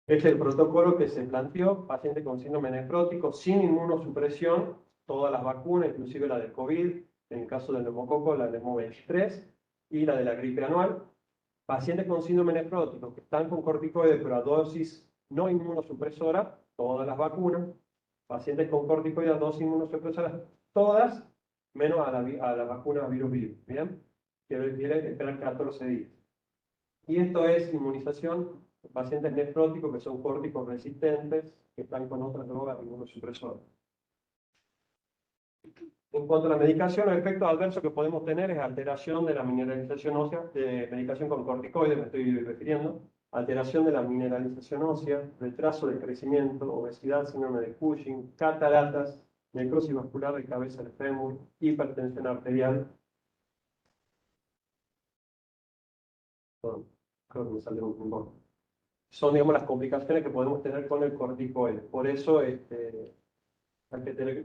Speaker 2: Este es el protocolo que se planteó: paciente con síndrome nefrótico sin inmunosupresión, todas las vacunas, inclusive la de COVID, en el caso del neumococo, la de NEMO23 y la de la gripe anual. Pacientes con síndrome nefrótico que están con corticoides pero a dosis no inmunosupresora, todas las vacunas. Pacientes con corticoides a dosis inmunosupresoras, todas, menos a la vacuna virus vivo. ¿Bien? Que requiere esperar 14 días. Y esto es inmunización de pacientes nefróticos que son córticos resistentes, que están con otras drogas inmunosupresoras. En cuanto a la medicación, el efecto adverso que podemos tener es alteración de la mineralización ósea, de medicación con corticoides me estoy refiriendo, alteración de la mineralización ósea, retraso del crecimiento, obesidad, síndrome de Cushing, cataratas, necrosis vascular de cabeza del fémur, hipertensión arterial. Creo que me sale un poco. Son, digamos, las complicaciones que podemos tener con el corticoide. Por eso hay que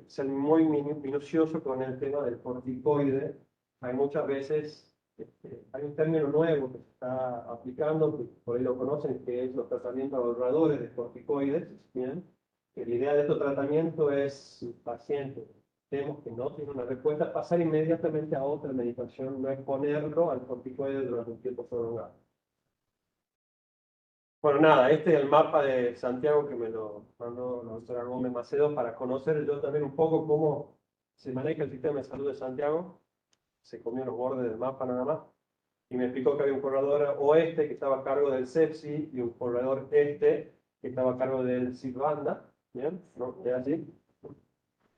Speaker 2: ser muy minucioso con el tema del corticoide. Hay muchas veces, hay un término nuevo que se está aplicando, que por ahí lo conocen, que es los tratamientos ahorradores de corticoides. ¿Bien? Que la idea de estos tratamientos es, si el paciente vemos que no tiene una respuesta, pasar inmediatamente a otra medicación, no exponerlo al corticoide durante un tiempo prolongado. Bueno, nada, este es el mapa de Santiago que me lo mandó la doctora Gómez Macedo para conocer yo también un poco cómo se maneja el sistema de salud de Santiago. Se comió los bordes del mapa nada más. Y me explicó que había un corredor oeste que estaba a cargo del CEPSI y un corredor este que estaba a cargo del CIRBANDA. ¿Bien? ¿No? ¿Es así?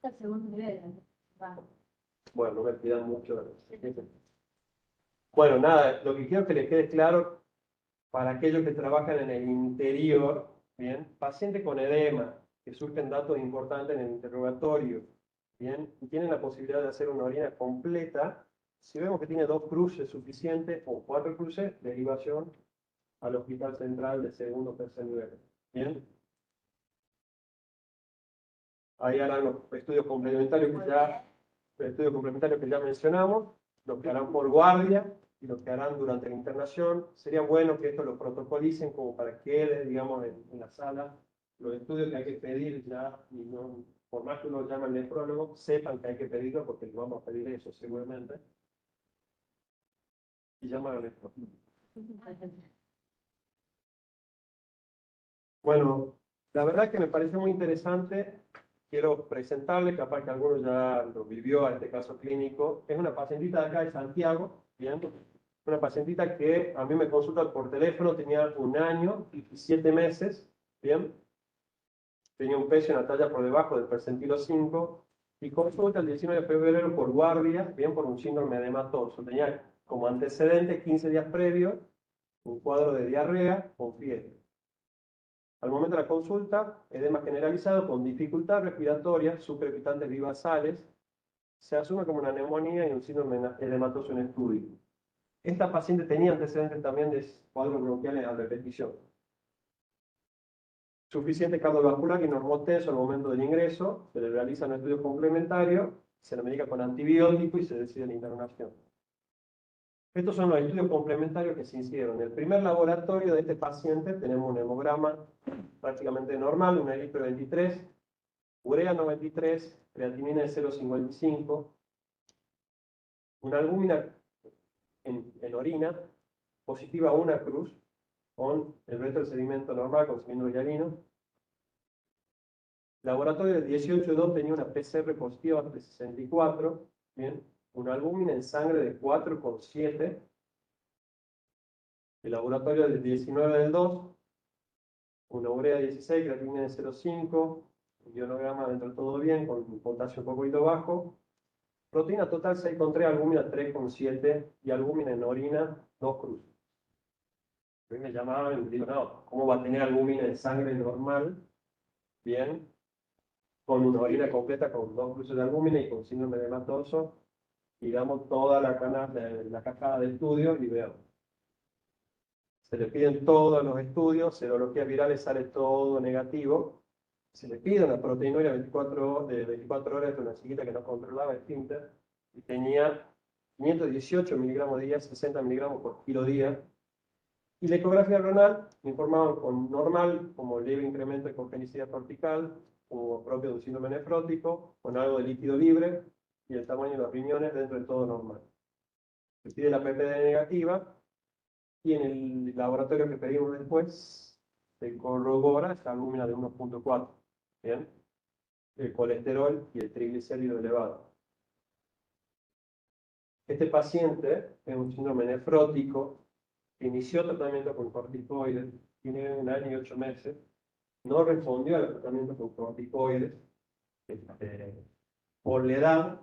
Speaker 1: El segundo nivel. Va.
Speaker 2: Bueno, no me pidan mucho. Bueno, nada, lo que quiero que les quede claro para aquellos que trabajan en el interior, bien, paciente con edema, que surgen datos importantes en el interrogatorio, bien, y tienen la posibilidad de hacer una orina completa. Si vemos que tiene 2 cruces suficientes o 4 cruces, derivación al hospital central de segundo o tercer nivel. Bien. Ahí harán los estudios complementarios que ya mencionamos, los que harán por guardia y los que harán durante la internación. Sería bueno que esto lo protocolicen como para que quede, digamos, en la sala. Los estudios que hay que pedir ya, y no, por más que uno llame al nefrólogo, sepan que hay que pedirlo porque le vamos a pedir eso seguramente. Y llaman al nefrólogo. Bueno, la verdad que me parece muy interesante. Quiero presentarle, capaz que alguno ya lo vivió a este caso clínico. Es una pacientita de acá de Santiago, ¿bien? Una pacientita que a mí me consulta por teléfono, tenía 1 año y 7 meses, ¿bien? Tenía un peso y una talla por debajo del percentilo 5 y consulta el 19 de febrero por guardia, bien, por un síndrome edematoso. Tenía como antecedente 15 días previos un cuadro de diarrea con fiebre. Al momento de la consulta, edema generalizado con dificultad respiratoria, sucrepitantes vivasales, se asume como una neumonía y un síndrome edematoso en estudio. Esta paciente tenía antecedentes también de cuadros bronquiales a repetición. Suficiente cardiovascular y normotenso al momento del ingreso, se le realizan estudios complementarios, se le medica con antibiótico y se decide la internación. Estos son los estudios complementarios que se hicieron. En el primer laboratorio de este paciente tenemos un hemograma prácticamente normal, un eritro 23, urea 93, creatinina de 0,55, una albúmina en orina positiva a 1 cruz, con el resto del sedimento normal, con cilindro hialino, Laboratorio del 18-2 tenía una PCR positiva de 64, bien, una albúmina en sangre de 4,7. El laboratorio del 19 del 2, una urea de 16, creatinina de 0,5, un ionograma dentro de todo bien, con un potasio un poquito bajo. Proteína total 6,3, albúmina 3,7 y albúmina en orina 2 cruces. A mí me llamaban y me digo, no, ¿cómo va a tener albúmina en sangre normal? Bien, con una orina completa con 2 cruces de albúmina y con síndrome de hematoso. Y damos toda la cascada de estudios y veo. Se le piden todos los estudios, serologías virales sale todo negativo. Se le pide una proteinuria de 24 horas de una chiquita que no controlaba el esfínter y tenía 518 miligramos día, 60 miligramos por kilo día. Y la ecografía renal me informaban con normal, como leve incremento de congenicidad cortical, como propio de un síndrome nefrótico, con algo de líquido libre y el tamaño de los riñones dentro de todo normal. Se pide la PPD negativa y en el laboratorio que pedimos después se corrobora esta albúmina de 1,4. ¿Bien? El colesterol y el triglicérido elevado. Este paciente es un síndrome nefrótico, inició tratamiento con corticoides, tiene 1 año y 8 meses, no respondió al tratamiento con corticoides. Por la edad,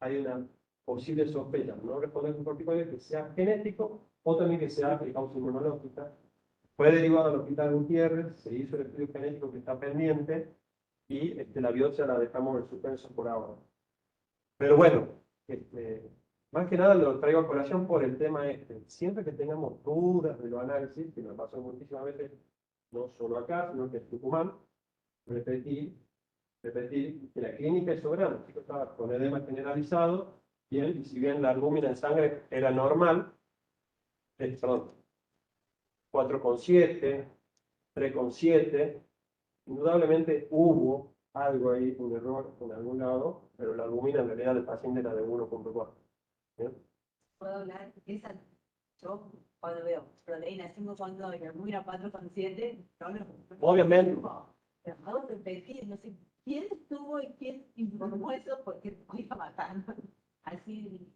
Speaker 2: hay una posible sospecha, no responder con corticoides, que sea genético o también que sea de causa inmunológica. Fue derivado al Hospital Gutiérrez, se hizo el estudio genético que está pendiente y la biopsia la dejamos en suspenso por ahora. Pero bueno, más que nada lo traigo a colación por el tema Siempre que tengamos dudas de los análisis, que nos pasó muchísimas veces, no solo acá, sino que en Tucumán, repetir que la clínica es soberana. El chico estaba con edema generalizado, bien, y si bien la albúmina en sangre era normal, perdón, 4,7, 3,7, indudablemente hubo algo ahí, un error en algún lado, pero la albúmina en realidad del paciente era de 1,4.
Speaker 1: Puedo hablar, yo cuando veo proteína 5,2 y albúmina 4,7,
Speaker 2: Obviamente.
Speaker 1: pero hago repetir, no sé quién estuvo y quién informó eso porque estoy matando. Así,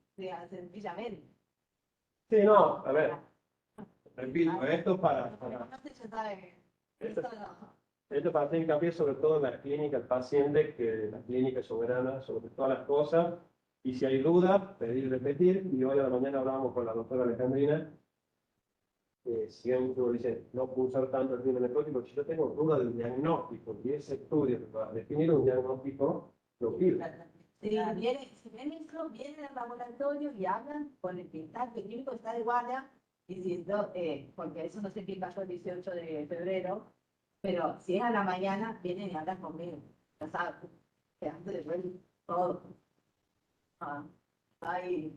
Speaker 1: sencillamente.
Speaker 2: Sí, no, a ver, repito, esto
Speaker 1: No sé, ya sabe.
Speaker 2: Esto-
Speaker 1: Esto no.
Speaker 2: esto para hacer hincapié sobre todo en la clínica del paciente, que la clínica es soberana sobre todas las cosas, y si hay dudas, pedir, repetir, y hoy a la mañana hablábamos con la doctora Alejandrina, siempre dice, no pulsar tanto el síndrome nefrótico, si yo tengo duda del diagnóstico, y ese estudio para definir un diagnóstico, lo pido.
Speaker 1: Si ven eso, vienen al laboratorio y hablan con el que está, el clínico está de guardia, diciendo, porque eso no sé qué pasó el 18 de febrero, pero si es a la mañana, vienen y hablan conmigo. Ya sabes, antes de ver todo.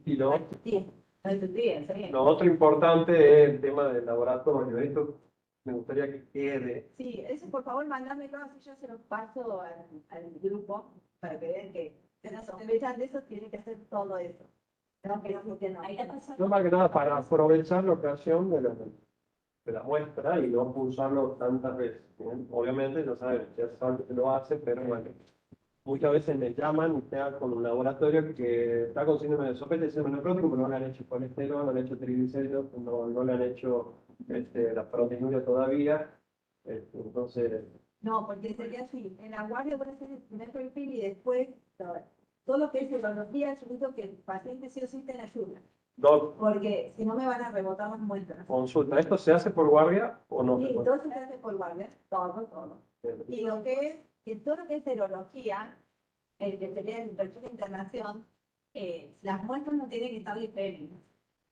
Speaker 2: Y lo,
Speaker 1: Sí, no entendí, sí.
Speaker 2: lo otro importante es el tema del laboratorio. Esto me gustaría que quede.
Speaker 1: Sí, eso por favor mándamelo, así yo se lo paso al grupo para que vean que si no sospechan de eso, tienen que hacer todo eso. No, que no. Ahí está pasando.
Speaker 2: No más que nada para aprovechar la ocasión de la muestra y no pulsarlo tantas veces. ¿Bien? Obviamente, no saben, ya saben que se lo hace, pero bueno. Muchas veces me llaman y están con un laboratorio que está con síndrome de sospecha de síndrome nefrótico, pero no le han hecho colesterol, no le han hecho triglicéridos, no le han hecho la proteinuria todavía. Entonces,
Speaker 1: No, porque sería así. En la guardia voy a hacer el primer perfil y después todo lo que es serología, yo digo que el paciente sí o sí te ayuda.
Speaker 2: doc,
Speaker 1: Porque si no me van a rebotar las muestras.
Speaker 2: consulta, ¿esto se hace por guardia o no?
Speaker 1: Sí, todo se hace por guardia, todo. Y lo que es, que todo lo que es serología, el que sería el perfil de internación, las muestras no tienen que estar diferentes.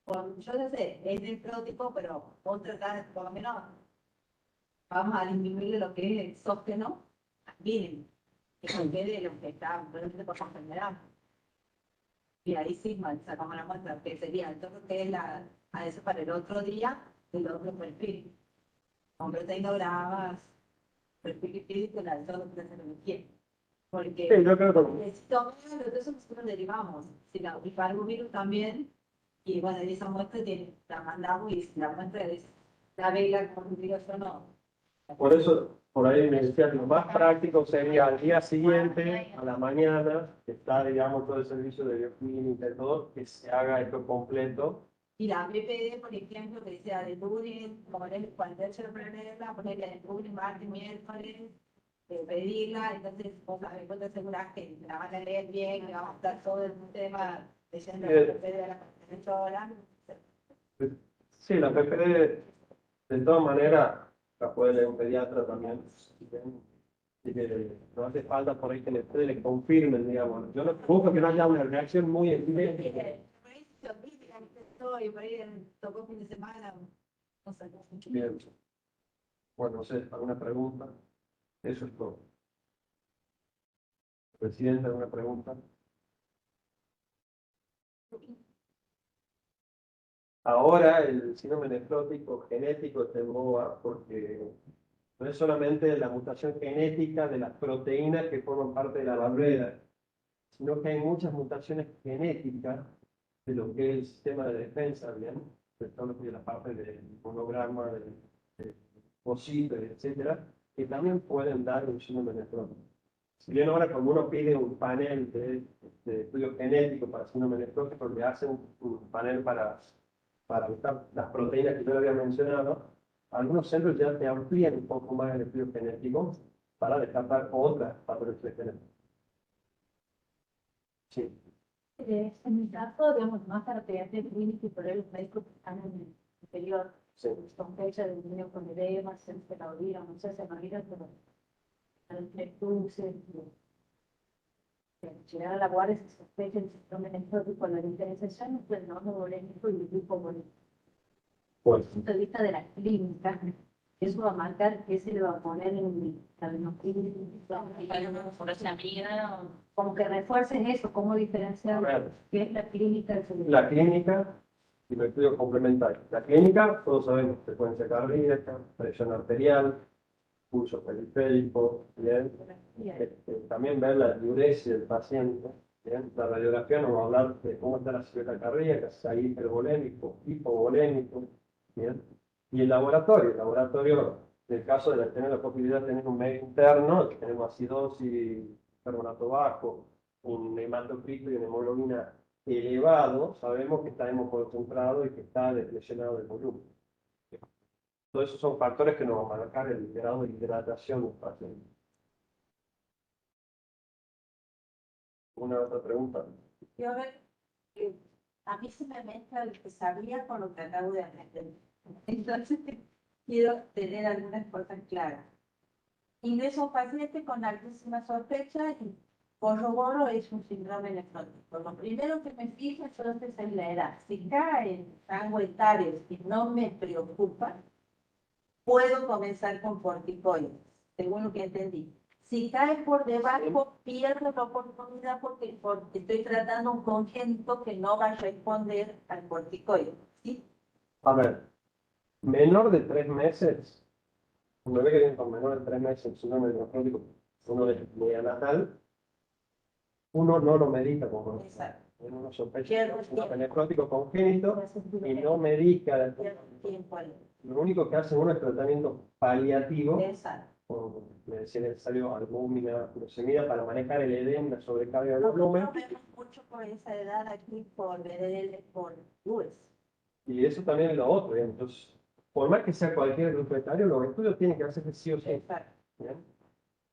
Speaker 1: Yo no sé, es nefrótico, pero vos tratás, por lo menos, vamos a disminuir lo que es el exógeno mínimo, que se quede lo que está realmente por enfermedad. Y ahí sí sacamos la muestra, que sería todo lo que es a eso para el otro día, el otro perfil. Con proteína bravas, perfil lipídico, la de todo lo que se requiere. Porque
Speaker 2: Sí, yo creo que
Speaker 1: necesitamos, eso nosotros derivamos, si la virus también, y bueno, esa muestra la mandamos y si la muestra es la vela, como digo yo, no.
Speaker 2: por eso Por ahí me decía, lo más práctico sería al día siguiente, a la mañana, que está, digamos, todo el servicio de bioclínica y todo, que se haga esto completo.
Speaker 1: Y la BPD, por ejemplo, que sea de lunes, poner cualquier problema, ponerle de lunes, martes, miércoles, pedirla, entonces vos sabés, vos te asegurás que la van a leer bien, que vamos a estar todo el tema leyendo la BPD de las 48 horas.
Speaker 2: Sí, la PPD, de todas maneras, la puede leer un pediatra también. Y que no hace falta por ahí que le confirmen, digamos. Yo no busco que no haya una reacción muy evidente.
Speaker 1: Por ahí se olvida que estoy, por ahí tocó fin de semana, no sé.
Speaker 2: Bien. Bueno, no sé, ¿alguna pregunta? Eso es todo. Presidente, ¿alguna pregunta? Ahora el síndrome nefrótico genético está en boga porque no es solamente la mutación genética de las proteínas que forman parte de la barrera, sino que hay muchas mutaciones genéticas de lo que es el sistema de defensa, ¿bien? De todo lo que es la parte del monograma, del cosito, etcétera, que pueden dar un síndrome nefrótico. Si bien ahora cuando uno pide un panel de estudio genético para síndrome nefrótico, le hacen un panel para buscar las proteínas que yo le había mencionado, algunos centros ya te amplían un poco más el estudio genético para descartar otras patologías genéticas. Sí.
Speaker 4: En mi caso, digamos, más para pediatría clínica y por ahí los médicos que están en el interior,
Speaker 2: Sí.
Speaker 4: sospecha de un niño con edema, se la olvida, no sé, se me olvida, pero al tres cruces, llegar a la guardia se sospecha el síndrome nefrótico, la diferenciación entre el nodo volémico y el hipovolémico.
Speaker 2: Pues,
Speaker 4: Desde el punto de vista de la clínica, eso va a marcar qué se le va a poner en el diagnóstico. Como que refuerces eso, cómo
Speaker 2: a
Speaker 4: diferenciar
Speaker 2: ver,
Speaker 4: qué es la clínica del
Speaker 2: la clínica y los estudios complementarios. La clínica, todos sabemos, frecuencia cardíaca, presión arterial, pulso periférico, ¿bien? También ver la diuresis del paciente, ¿bien? La radiografía nos va a hablar de cómo está la silueta cardíaca, si hay hipervolémico, hipovolémico, ¿bien? Y el laboratorio, en el caso de tener la posibilidad de tener un medio interno, que tenemos acidosis, carbonato bajo, un hematocrito y una hemoglobina elevado, sabemos que está hemoconcentrado y que está lesionado del volumen. Todos esos son factores que nos van a marcar el grado de hidratación del paciente. ¿Una otra pregunta?
Speaker 1: Yo a ver, a mí se me mezcla lo que sabía con lo que acabo de aprender. Entonces, quiero tener algunas cosas claras. Ingreso a un paciente con altísima sospecha y corroboro es un síndrome nefrótico. Lo primero que me fijo entonces es la edad. Si cae en rango etario y no me preocupa, puedo comenzar con corticoides, según lo que entendí. Si cae por debajo, pierdo la oportunidad porque estoy tratando un congénito que no va a responder al corticoide. ¿Sí?
Speaker 2: A ver, menor de 3 meses, un bebé que viene con menor de 3 meses, síndrome nefrótico, uno es neonatal, uno no lo medica como
Speaker 1: Exacto.
Speaker 2: uno sospecha
Speaker 1: Pierdo
Speaker 2: de
Speaker 1: el
Speaker 2: síndrome
Speaker 1: tiempo.
Speaker 2: nefrótico congénito y no medica.
Speaker 1: Pierdo tiempo ahí.
Speaker 2: Lo único que hace uno es tratamiento paliativo,
Speaker 1: Exacto.
Speaker 2: como me decía necesario albúmina, glucemia, para manejar el edema, la sobrecarga del volumen.
Speaker 1: No vemos mucho por esa edad aquí por BDL, por UES.
Speaker 2: Y eso también es lo otro, ¿bien? Entonces, por más que sea cualquier grupo etario, los estudios tienen que hacerse sí o sí.
Speaker 1: Exacto.
Speaker 2: ¿Bien?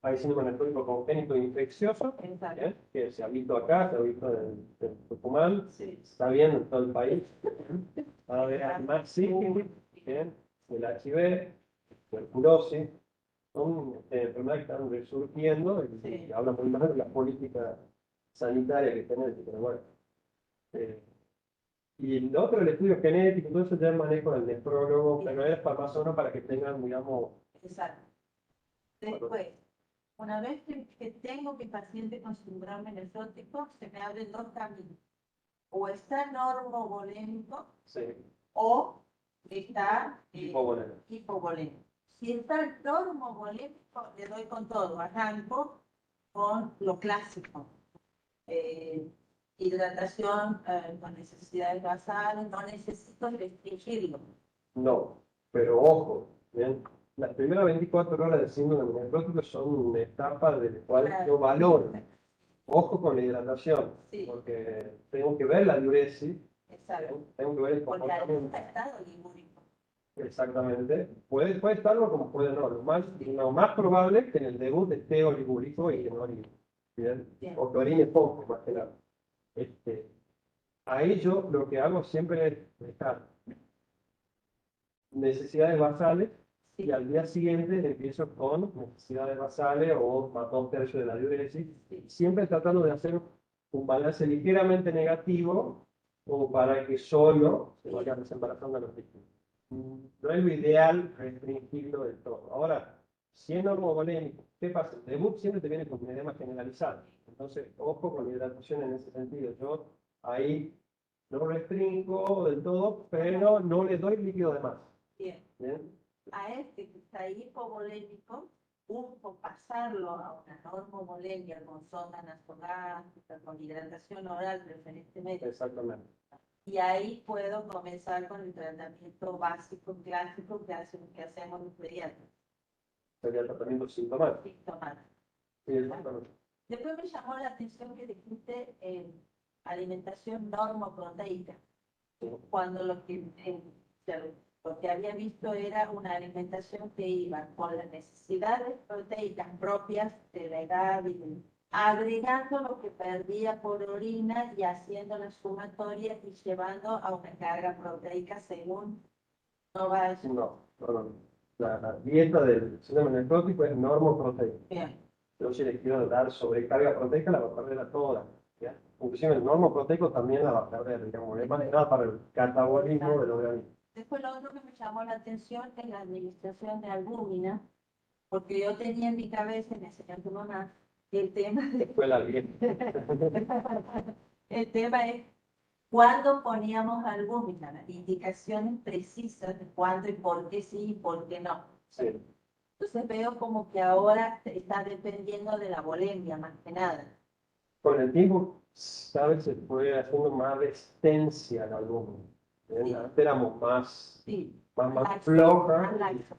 Speaker 2: Hay síndrome nefrótico congénito infeccioso,
Speaker 1: Exacto.
Speaker 2: ¿bien? Que se ha visto acá, se ha visto en Tucumán,
Speaker 1: Sí.
Speaker 2: está viendo en todo el país. Cada vez hay más sífilis, ¿bien? El HIV, tuberculosis, son enfermedades que están resurgiendo y
Speaker 1: Sí.
Speaker 2: habla muy mal de la política sanitaria que tenemos, pero bueno. Y lo otro, el estudio genético, todo eso ya manejo del nefrólogo, pero es para más o menos para que tengan, digamos,
Speaker 1: Exacto. Después, una vez que tengo mi paciente con síndrome nefrótico, se me abren dos caminos. O está normovolémico
Speaker 2: sí,
Speaker 1: o está
Speaker 2: hipovolémico.
Speaker 1: hipovolémico. Si está normovolémico, le doy con todo, arranco con lo clásico. Hidratación con necesidades basales, no necesito restringirlo.
Speaker 2: No, pero ojo, ¿bien? las primeras 24 horas del síndrome nefrótico son una etapa de la cual yo valoro. Ojo con la hidratación,
Speaker 1: Sí.
Speaker 2: porque tengo que ver la diuresis,
Speaker 1: Exacto.
Speaker 2: tengo que ver el
Speaker 1: Porque
Speaker 2: comportamiento.
Speaker 1: algún estado ligúrico.
Speaker 2: Exactamente. Puede estarlo como puede no. Lo más probable es que en el debut esté oligúrico y que no orine. ¿Bien?
Speaker 1: Bien.
Speaker 2: O que orine poco, más que nada. Ahí yo lo que hago siempre es dejar necesidades basales y
Speaker 1: Sí.
Speaker 2: al día siguiente empiezo con necesidades basales o más 2/3 de la diuresis, siempre tratando de hacer un balance ligeramente negativo como para que solo se vayan desembarazando los líquidos. No es lo ideal restringirlo del todo. Ahora, si es normovolémico, ¿qué pasa? El debut siempre te viene con un edema generalizado. Entonces, ojo con la hidratación en ese sentido. Yo ahí no restringo del todo, pero no le doy líquido de más.
Speaker 1: Bien.
Speaker 2: ¿Bien?
Speaker 1: A este que está hipovolémico, pasarlo a una normovolemia con sonda nasogástrica, con hidratación oral preferentemente.
Speaker 2: Exactamente.
Speaker 1: Y ahí puedo comenzar con el tratamiento básico, clásico, que hacemos los pediatras.
Speaker 2: Sería el tratamiento sintomático.
Speaker 1: Sintomático.
Speaker 2: Sí, exactamente.
Speaker 1: Después me llamó la atención que dijiste alimentación normoproteica. Cuando lo que había visto era una alimentación que iba con las necesidades proteicas propias de la edad y agregando lo que perdía por orina y haciendo la sumatoria y llevando a una carga proteica según no va a decir.
Speaker 2: No. La dieta del síndrome nefrótico es normoproteica.
Speaker 1: Bien,
Speaker 2: Yo si le quiero dar sobrecarga proteica, la va a perder a toda. ¿Ya? Inclusive el normoproteico también la va a perder, digamos, es más que nada para el catabolismo del organismo.
Speaker 1: después lo otro que me llamó la atención es la administración de albúmina, porque yo tenía en mi cabeza, y me enseñó tu mamá, que el tema
Speaker 2: Fue la dieta.
Speaker 1: el tema es cuándo poníamos albúmina, las indicaciones precisas de cuándo y por qué sí y por qué no.
Speaker 2: Sí.
Speaker 1: Entonces veo como que ahora está dependiendo de la bulimia más que nada.
Speaker 2: Con el tiempo, ¿sabes? Se fue haciendo más resistencia al albúmina.
Speaker 1: Sí.
Speaker 2: Antes éramos más
Speaker 1: Sí.
Speaker 2: más flojas,
Speaker 1: Más laxa.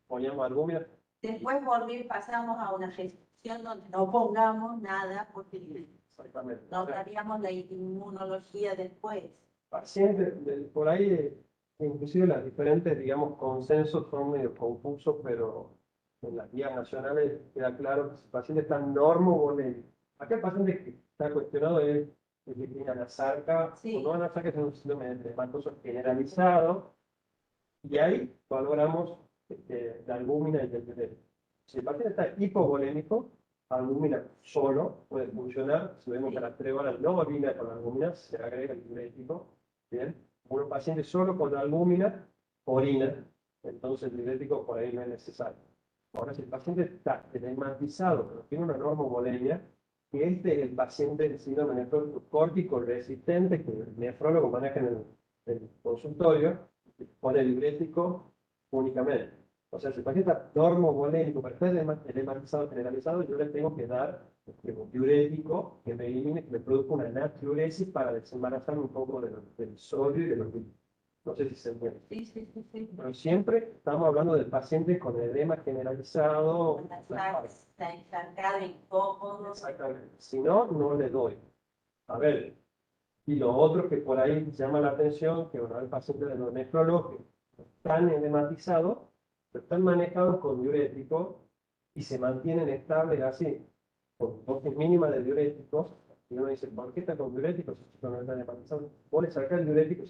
Speaker 2: poníamos albúmina.
Speaker 1: Después pasamos a una restricción donde no pongamos nada porque
Speaker 2: Exactamente.
Speaker 1: no daríamos la inmunología después.
Speaker 2: Pacientes, por ahí, inclusive las diferentes, digamos, consensos son medio confusos, pero en las guías nacionales queda claro que si el paciente está normovolémico. Acá el paciente que está cuestionado es el que tiene anasarca,
Speaker 1: Sí.
Speaker 2: o no anasarca, es un síndrome edematoso generalizado, y ahí valoramos la albúmina y el diurético. Si el paciente está hipovolémico, albúmina solo puede funcionar. Si vemos que a las 3 horas no orina con albúmina, se agrega el diurético. Bien. Un paciente solo con albúmina orina, entonces el diurético por ahí no es necesario. Ahora, si el paciente está edematizado, pero tiene una normovolemia, que este es el paciente de síndrome nefrótico córtico resistente, que el nefrólogo maneja en el consultorio, pone el diurético únicamente. O sea, si el paciente está normovolémico, pero está edematizado generalizado, yo le tengo que dar un diurético que me elimine, que me produzca una natriuresis para desembarazar un poco del sodio y de los líquidos. No sé si se entiende.
Speaker 1: Sí.
Speaker 2: Pero siempre estamos hablando del paciente con edema generalizado.
Speaker 1: Está encharcado, incómodo.
Speaker 2: Exactamente. Si no, no le doy. A ver, y lo otro que por ahí llama la atención, que bueno, el paciente de los nefrólogos están edematizados, pero están manejados con diuréticos y se mantienen estables así, con dosis mínimas de diuréticos. Y uno dice, ¿por qué está con diuréticos? Si no está edematizado. Vos le sacás el diurético.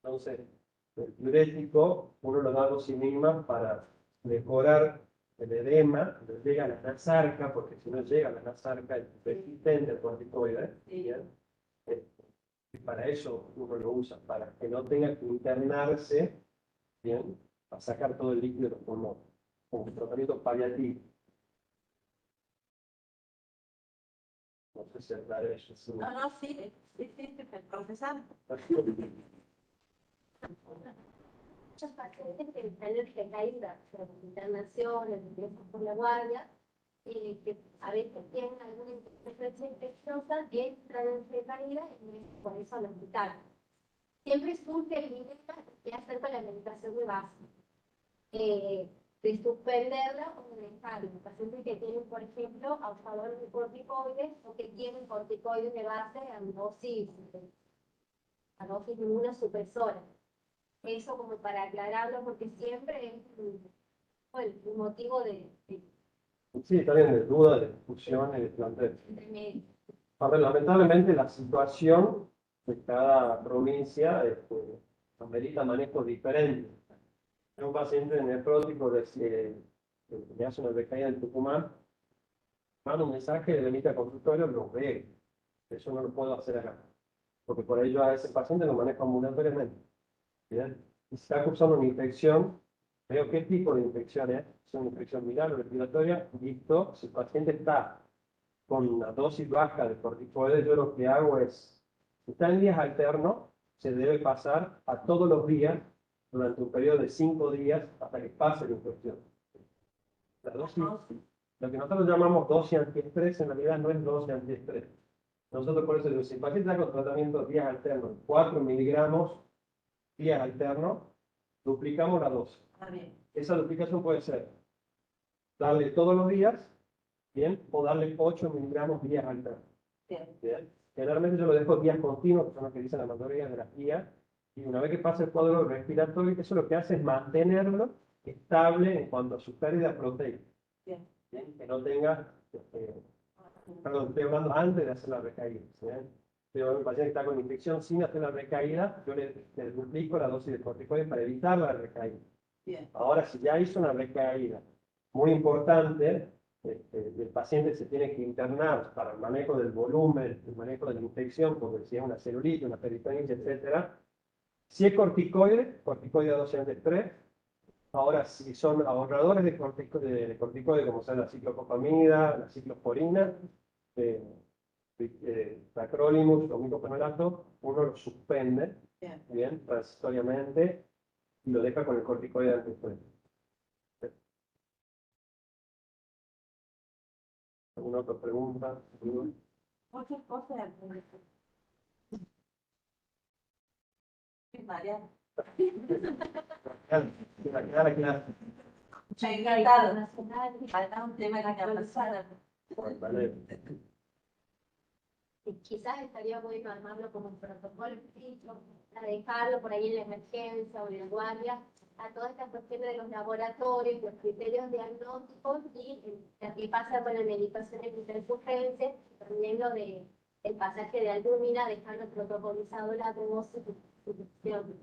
Speaker 2: Entonces, el diurético, uno lo da a dosis mínima para mejorar el edema, no llega a la nasarca, porque si no llega a la nasarca es resistente al corticoide. ¿Bien? Y para eso uno lo usa, para que no tenga que internarse, ¿bien? Para sacar todo el líquido de los pulmones, como un tratamiento paliativo. No sé si aclaré eso. Sí.
Speaker 1: No, sí, profesor.
Speaker 3: Muchos pacientes que están en recaída, por internaciones, ingresos por la guardia, que a veces tienen alguna infección infecciosa, entran en recaída y por eso al hospital. Siempre surge el dilema de qué hacer con la medicación de base. de suspenderla o de dejarla. Pacientes que tienen, por ejemplo, abusadores de corticoides o que tienen corticoides de base a dosis de una supresora. Eso como para aclararlo, porque siempre es un motivo de
Speaker 2: Sí, está bien, de duda, de discusión y de planteo. A ver, lamentablemente la situación de cada provincia amerita manejos diferentes. Un paciente nefrótico que le hace una recaída en Tucumán, manda un mensaje, le emite al consultorio, lo ve. Eso no lo puedo hacer acá. Porque por ello a ese paciente lo manejo ambulatoriamente. ¿Bien? Y si está cursando una infección, veo qué tipo de infección es. Si es una infección viral o respiratoria, listo. Si el paciente está con una dosis baja de corticoides, yo lo que hago es, si está en días alternos, se debe pasar a todos los días durante un periodo de 5 días hasta que pase la infección. La dosis, lo que nosotros llamamos dosis antiestrés, en realidad no es dosis antiestrés. Nosotros por eso digo, si el paciente está con tratamiento días alternos, 4 miligramos días alternos, duplicamos la dosis. Esa duplicación puede ser darle todos los días, ¿bien? O darle 8 miligramos días alternos. ¿Bien? Generalmente yo lo dejo días continuos, que son los que dicen la mayoría de las guías, y una vez que pasa el cuadro respiratorio, eso lo que hace es mantenerlo estable en cuanto a su pérdida proteica.
Speaker 1: Bien.
Speaker 2: ¿Bien? Que no tenga, perdón, estoy hablando antes de hacer la recaída. ¿Bien? Pero un paciente que está con infección sin hacer la recaída, yo le duplico la dosis de corticoides para evitar la recaída.
Speaker 1: Bien.
Speaker 2: Ahora, si ya hizo una recaída muy importante, el paciente se tiene que internar para el manejo del volumen, el manejo de la infección, porque si es una celulitis, una peritonitis, etc. Si es corticoide a dosis de 3. Ahora, si son ahorradores de corticoide, como son la ciclopopamida, la ciclosporina, tacrolimus o micofenolato, uno lo suspende, bien, transitoriamente, y lo deja con el corticoide antiestrés. ¿Alguna otra pregunta?
Speaker 1: Muchas cosas. María.
Speaker 2: Claro.
Speaker 1: Encantada. Falta un tema que avanzar.
Speaker 2: Vale.
Speaker 3: quizás estaría bueno armarlo como un protocolo escrito, para dejarlo por ahí en la emergencia o en la guardia, a todas estas cuestiones de los laboratorios, los criterios diagnósticos y lo que pasa con la medicación en intercurrencia, también lo de el pasaje de albúmina, dejarlo protocolizado la dosis de sustitución.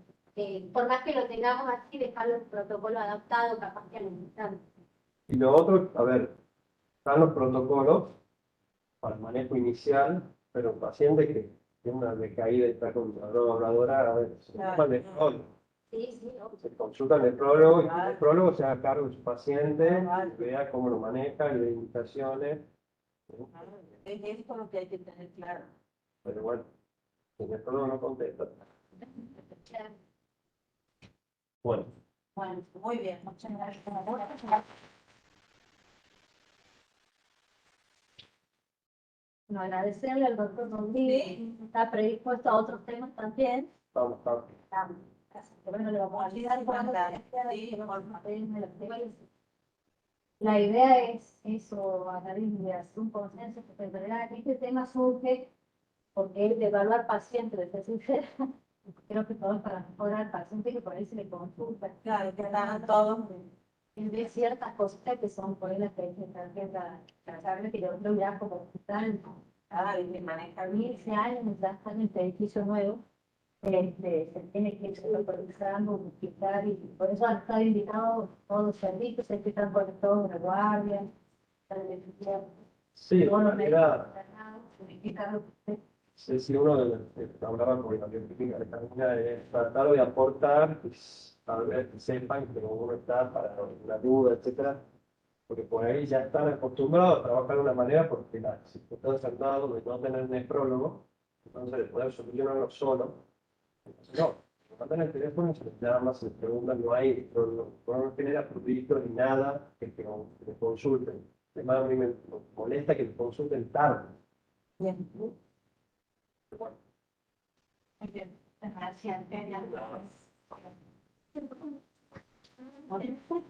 Speaker 3: Por más que lo tengamos así, dejarlo el protocolo adaptado, capaz que al instante.
Speaker 2: Y lo otro, a ver, están los protocolos para el manejo inicial, pero un paciente que tiene una recaída y está con una droga habladora, a ver, se llama nefrólogo.
Speaker 3: Sí, no.
Speaker 2: Se consulta al nefrólogo y el nefrólogo se haga cargo de su paciente, vea cómo lo maneja y de indicaciones.
Speaker 1: Es esto lo que hay que tener claro.
Speaker 2: Pero bueno, el nefrólogo no contesta.
Speaker 3: Claro.
Speaker 2: Bueno.
Speaker 1: Bueno, muy bien, muchas gracias.
Speaker 4: Bueno, agradecerle al doctor Rodríguez, está predispuesto a otros temas también.
Speaker 2: Vamos.
Speaker 4: Bueno, le vamos a ayudar con
Speaker 1: Sí,
Speaker 4: la idea es eso, de hacer un consenso, porque en realidad este tema surge porque es de evaluar pacientes, de ser sincera. Creo que todo es para mejorar al paciente que por ahí se le consulta.
Speaker 1: claro, que estaban todos.
Speaker 4: Y ve ciertas cositas que son por ahí las que hay que tratar de que yo creo ya como están
Speaker 1: Y manejar
Speaker 4: 15 años, ya están en este edificio nuevo. Se tiene que ir supervisando, multiplicar, y por eso han estado invitados todos los servicios, hay que estar conectados a la guardia,
Speaker 2: Sí,
Speaker 4: todos los
Speaker 2: era,
Speaker 4: médicos,
Speaker 2: sí, sí, uno de los que hablaba con la bioquímica de Carolina es tratar de aportar, pues, a ver, que sepan que uno está para la duda, etcétera, porque por ahí ya están acostumbrados a trabajar de una manera porque las circunstancias han dado de no tener nefrólogo, entonces de poder solucionarlo solo. Entonces, no, me mandan el teléfono, se les llama, se les pregunta, no hay, no genera prurito ni nada que me consulten. Además, a mí me molesta que me consulten tarde.
Speaker 1: Bien.
Speaker 2: Bueno,
Speaker 1: Muy bien. Gracias. Gracias.